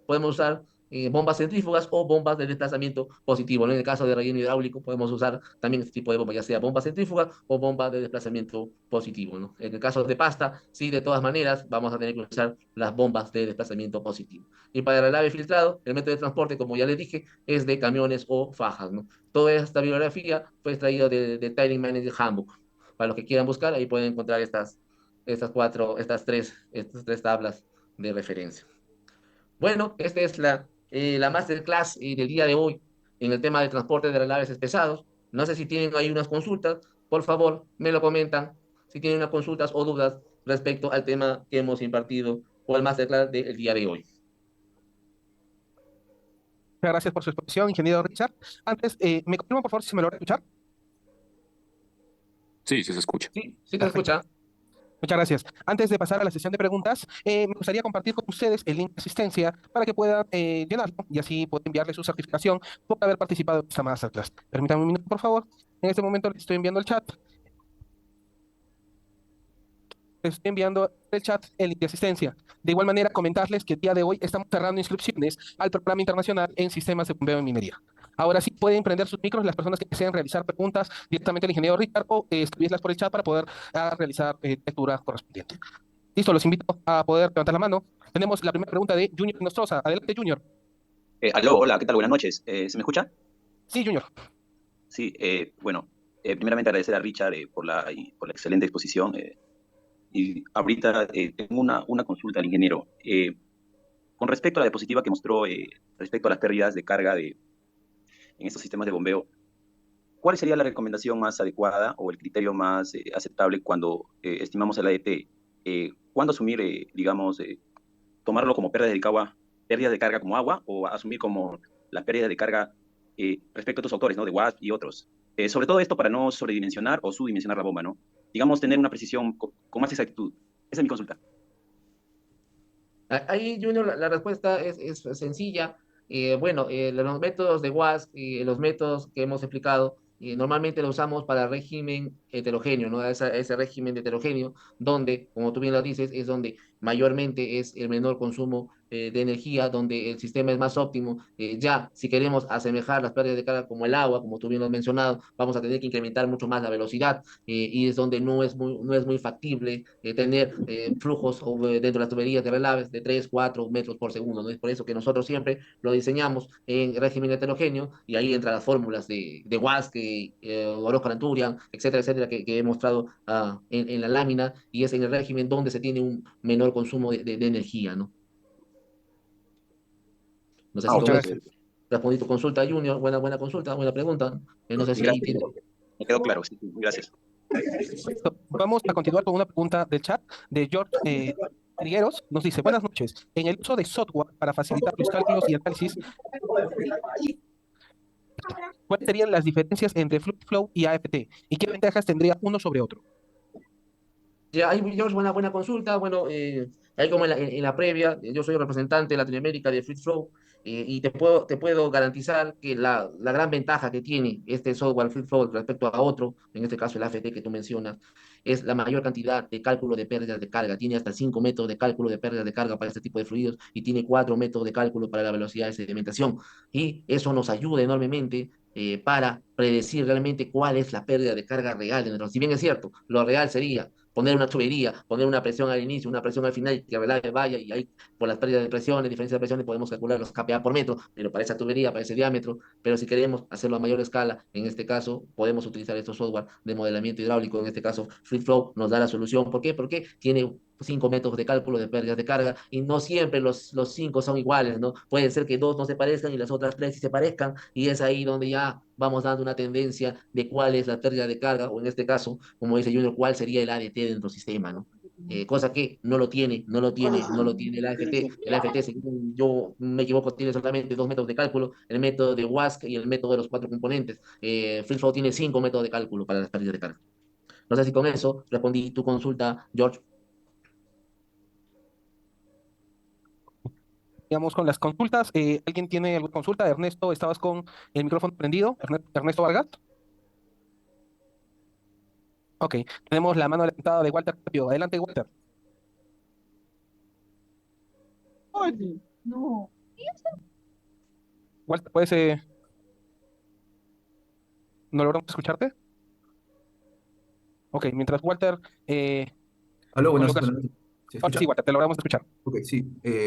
A: podemos usar bombas centrífugas o bombas de desplazamiento positivo, ¿no? En el caso de relleno hidráulico podemos usar también este tipo de bombas, ya sea bombas centrífugas o bombas de desplazamiento positivo, ¿no? En el caso de pasta, sí, de todas maneras vamos a tener que usar las bombas de desplazamiento positivo. Y para el relave filtrado, el método de transporte, como ya les dije, es de camiones o fajas, ¿no? Toda esta bibliografía fue extraída de Tiling Manager Handbook. Para los que quieran buscar, ahí pueden encontrar estas tres tablas de referencia. Bueno, esta es la masterclass del día de hoy en el tema de transporte de relaves pesados. No sé si tienen ahí unas consultas, por favor, me lo comentan. Si tienen unas consultas o dudas respecto al tema que hemos impartido o al masterclass del día de hoy.
C: Muchas gracias por su exposición, ingeniero Richard. Antes, ¿me confirman, por favor, si se me logra escuchar?
D: Sí, sí se escucha.
A: Sí, sí te
C: Perfecto.
A: escucha.
C: Muchas gracias. Antes de pasar a la sesión de preguntas, me gustaría compartir con ustedes el link de asistencia para que puedan llenarlo y así poder enviarle su certificación por haber participado en esta masterclass. Permítanme un minuto, por favor. En este momento les estoy enviando el chat. Les estoy enviando el chat el link de asistencia. De igual manera, comentarles que el día de hoy estamos cerrando inscripciones al programa internacional en sistemas de bombeo en minería. Ahora sí pueden prender sus micros las personas que desean realizar preguntas directamente al ingeniero Richard o escribirlas por el chat para poder realizar lectura correspondiente. Listo, los invito a poder levantar la mano. Tenemos la primera pregunta de Junior Nostroza. Adelante, Junior.
E: Aló, hola, ¿qué tal? Buenas noches. ¿Se me escucha?
C: Sí, Junior.
E: Sí, bueno, primeramente agradecer a Richard por la excelente exposición. Y ahorita tengo una consulta al ingeniero. Con respecto a la diapositiva que mostró respecto a las pérdidas de carga en estos sistemas de bombeo, ¿cuál sería la recomendación más adecuada o el criterio más aceptable cuando estimamos el ADT? ¿Cuándo asumir, digamos, tomarlo como pérdidas de carga como agua, o asumir como las pérdidas de carga respecto a otros autores, ¿no? De WASP y otros? Sobre todo esto para no sobredimensionar o subdimensionar la bomba, ¿no? Digamos, tener una precisión con más exactitud. Esa es mi consulta.
A: Ahí, Junior, la respuesta es sencilla. Bueno, los métodos de WASP y los métodos que hemos explicado, normalmente los usamos para régimen heterogéneo, ¿no? Ese régimen de heterogéneo, donde, como tú bien lo dices, es donde mayormente es el menor consumo de energía, donde el sistema es más óptimo. Ya, si queremos asemejar las pérdidas de carga como el agua, como tú bien lo has mencionado, vamos a tener que incrementar mucho más la velocidad, y es donde no es muy factible tener flujos dentro de las tuberías de relaves de 3, 4 metros por segundo, ¿no? Es por eso que nosotros siempre lo diseñamos en régimen heterogéneo, y ahí entran las fórmulas de WASC, Orozco Aranturian, etcétera, etcétera, que he mostrado en la lámina, y es en el régimen donde se tiene un menor consumo de energía, ¿no? No sé si con
C: Muchas
A: eso
C: gracias.
A: respondí tu consulta, Junior. Buena consulta, buena pregunta. No sé si ahí
E: Gracias.
A: tiene...
E: Me quedó claro, sí, gracias.
C: Listo. Vamos a continuar con una pregunta del chat de George Trigueros. Nos dice, buenas noches. En el uso de software para facilitar los cálculos y análisis, ¿Cuáles serían las diferencias entre Fluid Flow y AFT? ¿Y qué ventajas tendría uno sobre otro?
A: Ya, ahí, George, buena consulta. Bueno, ahí como en la previa, yo soy representante de Latinoamérica de Free Flow, y te puedo garantizar que la gran ventaja que tiene este software Free Flow respecto a otro, en este caso el AFT que tú mencionas, es la mayor cantidad de cálculo de pérdidas de carga. Tiene hasta 5 métodos de cálculo de pérdidas de carga para este tipo de fluidos y tiene 4 métodos de cálculo para la velocidad de sedimentación. Y eso nos ayuda enormemente para predecir realmente cuál es la pérdida de carga real de nuestro. Si bien es cierto, lo real sería poner una tubería, poner una presión al inicio, una presión al final, y que el relave vaya, y ahí por las pérdidas de presiones, diferencias de presiones, podemos calcular los kPa por metro, pero para esa tubería, para ese diámetro. Pero si queremos hacerlo a mayor escala, en este caso, podemos utilizar estos software de modelamiento hidráulico, en este caso, FreeFlow nos da la solución. ¿Por qué? Porque tiene 5 métodos de cálculo de pérdidas de carga, y no siempre los 5 son iguales, ¿no? Puede ser que 2 no se parezcan y las otras 3 sí se parezcan, y es ahí donde ya vamos dando una tendencia de cuál es la pérdida de carga, o en este caso, como dice Junior, cuál sería el ADT dentro del sistema, ¿no? Cosa que no lo tiene el AFT. El AFT, si yo me equivoco, tiene solamente 2 métodos de cálculo, el método de WASC y el método de los 4 componentes. FreeFlow tiene 5 métodos de cálculo para las pérdidas de carga. No sé si con eso respondí tu consulta, George.
C: Digamos, con las consultas, ¿alguien tiene alguna consulta? Ernesto, ¿estabas con el micrófono prendido? Ernesto Vargas. Ok, tenemos la mano levantada de Walter Tapio. Adelante, Walter. Walter, ¿puedes, no logramos escucharte? Ok, mientras Walter
F: Aló,
C: coloca
F: buenas noches. ¿Se
C: ahora sí,
F: escucha?
C: Walter, te logramos escuchar.
F: Ok, sí.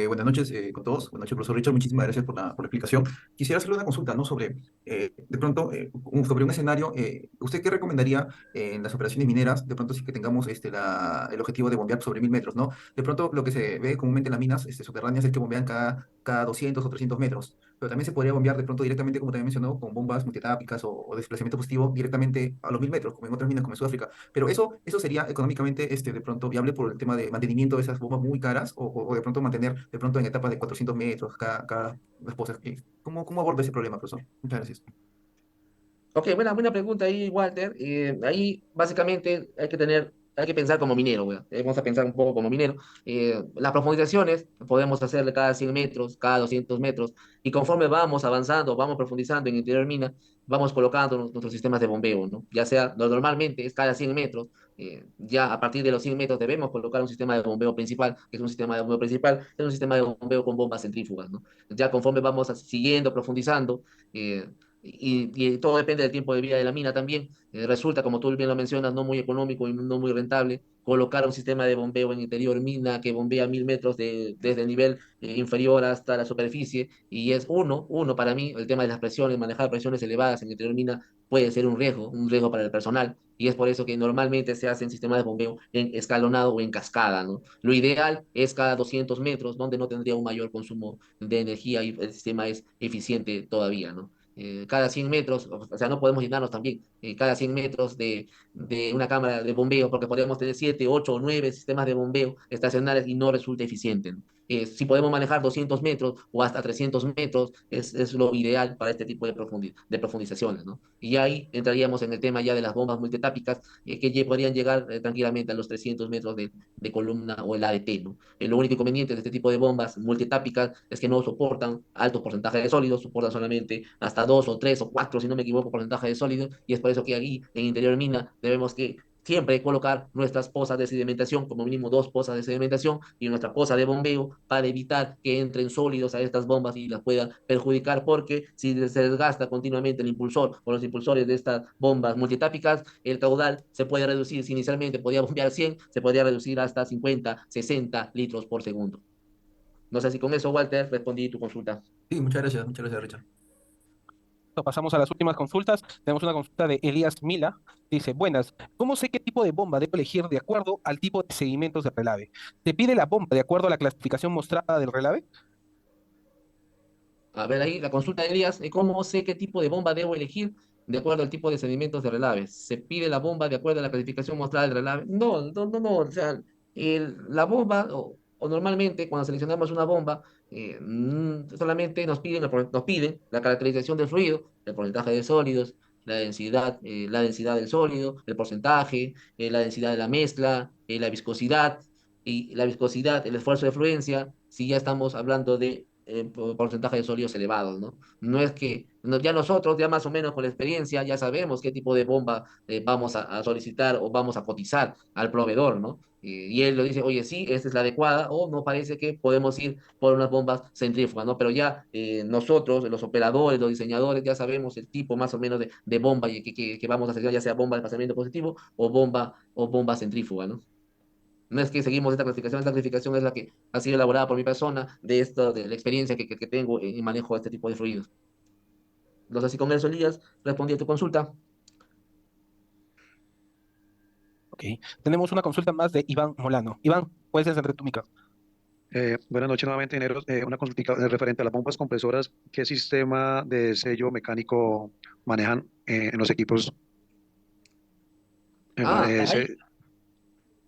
F: Buenas noches con todos. Buenas noches, profesor Richard. Muchísimas gracias por la explicación. Quisiera hacerle una consulta, ¿no? Sobre, de pronto, sobre un escenario. ¿Usted qué recomendaría en las operaciones mineras? De pronto, sí que tengamos el objetivo de bombear sobre 1000 metros, ¿no? De pronto, lo que se ve comúnmente en las minas subterráneas es que bombean cada 200 o 300 metros. Pero también se podría bombear de pronto directamente, como también mencionó, con bombas multitápicas o desplazamiento positivo directamente a los 1000 metros, como en otras minas como en Sudáfrica. Pero eso sería económicamente de pronto viable por el tema de mantenimiento de esas bombas muy caras o de pronto mantener de pronto en etapas de 400 metros cada las cosas. ¿Cómo aborda ese problema, profesor? Muchas gracias.
A: Ok, buena pregunta ahí, Walter. Ahí básicamente hay que pensar como minero, güey. Vamos a pensar un poco como minero. Las profundizaciones podemos hacerle cada 100 metros, cada 200 metros, y conforme vamos avanzando, vamos profundizando en interior mina, vamos colocando nuestros sistemas de bombeo, ¿no? Ya sea, normalmente es cada 100 metros. Ya a partir de los 100 metros debemos colocar un sistema de bombeo principal, que es un sistema de bombeo principal, es un sistema de bombeo con bombas centrífugas, ¿no? Ya conforme vamos siguiendo, profundizando, eh, y todo depende del tiempo de vida de la mina también. Resulta, como tú bien lo mencionas, no muy económico y no muy rentable colocar un sistema de bombeo en interior mina que bombea 1000 metros desde el nivel inferior hasta la superficie. Y es uno para mí, el tema de las presiones, manejar presiones elevadas en interior mina puede ser un riesgo para el personal. Y es por eso que normalmente se hacen sistemas de bombeo en escalonado o en cascada, ¿no? Lo ideal es cada 200 metros, donde no tendría un mayor consumo de energía y el sistema es eficiente todavía, ¿no? Cada 100 metros, o sea, no podemos llenarnos también cada 100 metros de una cámara de bombeo, porque podríamos tener 7, 8 o 9 sistemas de bombeo estacionarios y no resulta eficiente, ¿no? Si podemos manejar 200 metros o hasta 300 metros, es lo ideal para este tipo de profundizaciones, ¿no? Y ahí entraríamos en el tema ya de las bombas multitápicas, que podrían llegar tranquilamente a los 300 metros de columna o el ADT, ¿no? Lo único inconveniente de este tipo de bombas multitápicas es que no soportan altos porcentajes de sólidos, soportan solamente hasta 2 o 3 o 4, si no me equivoco, porcentaje de sólidos, y es por eso que aquí en interior mina debemos que siempre colocar nuestras pozas de sedimentación, como mínimo 2 pozas de sedimentación y nuestra poza de bombeo, para evitar que entren sólidos a estas bombas y las puedan perjudicar, porque si se desgasta continuamente el impulsor o los impulsores de estas bombas multitápicas, el caudal se puede reducir. Si inicialmente podía bombear 100, se podría reducir hasta 50, 60 litros por segundo. No sé si con eso, Walter, respondí tu consulta.
F: Sí, muchas gracias, Richard.
C: Pasamos a las últimas consultas. Tenemos una consulta de Elías Mila. Dice, buenas, ¿cómo sé qué tipo de bomba debo elegir de acuerdo al tipo de sedimentos de relave? ¿Te pide la bomba de acuerdo a la clasificación mostrada del relave?
A: A ver, ahí la consulta de Elías, ¿cómo sé qué tipo de bomba debo elegir de acuerdo al tipo de sedimentos de relave? ¿Se pide la bomba de acuerdo a la clasificación mostrada del relave? No, o sea, la bomba, o normalmente cuando seleccionamos una bomba, solamente nos piden la caracterización del fluido, el porcentaje de sólidos, la densidad del sólido, el porcentaje, la densidad de la mezcla, la viscosidad, y la viscosidad, el esfuerzo de fluencia, si ya estamos hablando de porcentaje de sólidos elevados, ¿no? No es que ya nosotros, ya más o menos con la experiencia, ya sabemos qué tipo de bomba vamos a solicitar o vamos a cotizar al proveedor, ¿no? Y él lo dice, oye, sí, esta es la adecuada, o no parece que podemos ir por unas bombas centrífugas, ¿no? Pero ya nosotros, los operadores, los diseñadores, ya sabemos el tipo más o menos de bomba que vamos a hacer, ya sea bomba de pasamiento positivo o bomba centrífuga, ¿no? No es que seguimos esta clasificación es la que ha sido elaborada por mi persona, de la experiencia que tengo en manejo de este tipo de fluidos. Los así con eso, Elías, respondí a tu consulta.
C: Ok. Tenemos una consulta más de Iván Molano. Iván, puedes encender tu micro.
B: Buenas noches nuevamente, ingenieros. Una consulta referente a las bombas compresoras. ¿Qué sistema de sello mecánico manejan en los equipos?
A: Ah,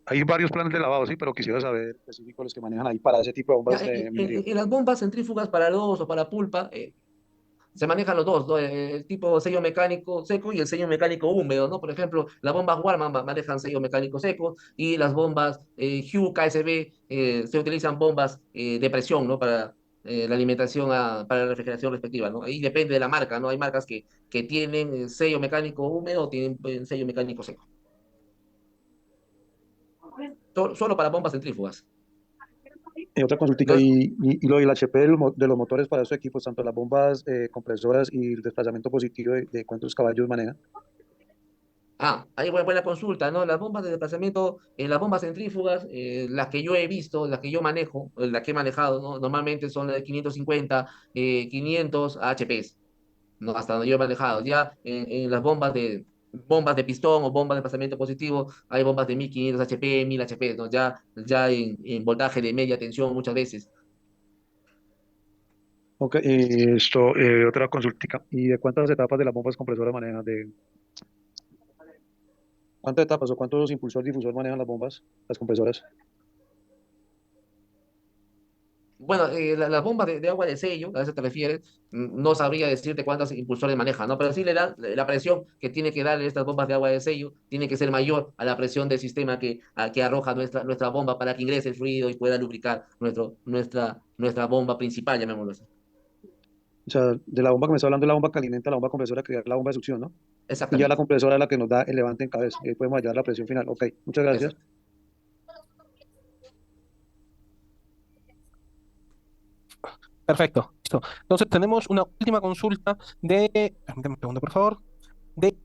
B: Hay varios planes de lavado, sí, pero quisiera saber específicos los que manejan ahí para ese tipo de
A: ya,
B: bombas de minería.
A: en las bombas centrífugas para lodos o para pulpa, se manejan los dos, ¿no? El tipo sello mecánico seco y el sello mecánico húmedo, ¿no? Por ejemplo, las bombas Warman manejan sello mecánico seco y las bombas Hugh KSB se utilizan bombas de presión, ¿no? Para la alimentación, para la refrigeración respectiva, ¿no? Ahí depende de la marca, ¿no? Hay marcas que tienen sello mecánico húmedo o tienen sello mecánico seco. Solo para bombas centrífugas.
B: Otra consultica,
A: No es,
B: y lo del HP de los motores para esos equipos, tanto las bombas compresoras y el desplazamiento positivo de cuántos caballos manejan.
A: Ahí buena consulta, ¿no? Las bombas de desplazamiento, las bombas centrífugas, las que yo he visto, las que yo manejo, las que he manejado, ¿no? Normalmente son las de 550, 500 HPs, ¿no? Hasta donde yo he manejado. Ya en las bombas de pistón o bombas de desplazamiento positivo, hay bombas de 1500 HP, 1000 HP, ¿no? Ya en voltaje de media tensión muchas veces.
B: Ok, otra consultica. ¿Y de cuántas etapas de las bombas compresoras manejan? ¿Cuántas etapas o cuántos impulsor difusor manejan las bombas, las compresoras?
A: Bueno, las bombas de agua de sello, a eso te refieres, no sabría decirte cuántos impulsores manejan, ¿no? Pero sí le da la presión que tiene que darle estas bombas de agua de sello, tiene que ser mayor a la presión del sistema que arroja nuestra bomba para que ingrese el fluido y pueda lubricar nuestra bomba principal, llamémoslo así.
B: O sea, de la bomba que me está hablando, la bomba que alimenta la bomba compresora, que es la bomba de succión, ¿no? Y ya la
A: Exactamente,
B: compresora es la que nos da el levante en cabeza. Y ahí podemos hallar la presión final. Ok, muchas gracias.
A: exacto.
C: Perfecto. Listo. Entonces tenemos una última consulta permítame un segundo, por favor, de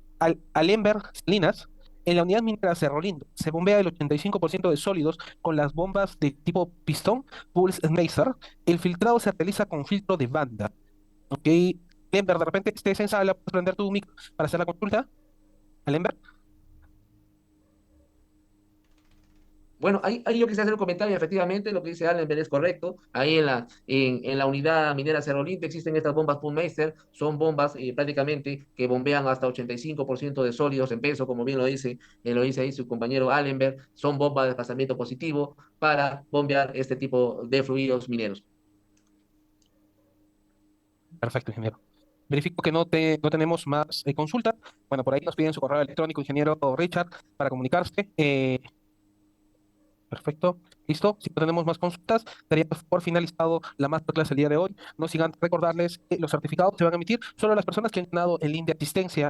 C: Alemberg Salinas. En la unidad minera Cerro Lindo se bombea el 85% de sólidos con las bombas de tipo pistón Pulse-Maser. El filtrado se realiza con filtro de banda. ¿Ok? Alemberg, de repente estés en sala, puedes prender tu micro para hacer la consulta. Alemberg.
A: Bueno, ahí yo quisiera hacer un comentario, efectivamente, lo que dice Allenberg es correcto. Ahí en la unidad minera Cerro Lindo existen estas bombas Pullmeister, son bombas prácticamente que bombean hasta 85% de sólidos en peso, como bien lo dice ahí su compañero Allenberg, son bombas de desplazamiento positivo para bombear este tipo de fluidos mineros.
C: Perfecto, ingeniero. Verifico que no tenemos más consultas. Bueno, por ahí nos piden su correo electrónico, ingeniero Richard, para comunicarse. Perfecto, listo. Si no tenemos más consultas, daría por finalizado la masterclass el día de hoy. No sigan recordarles que los certificados se van a emitir solo a las personas que han ganado el link de asistencia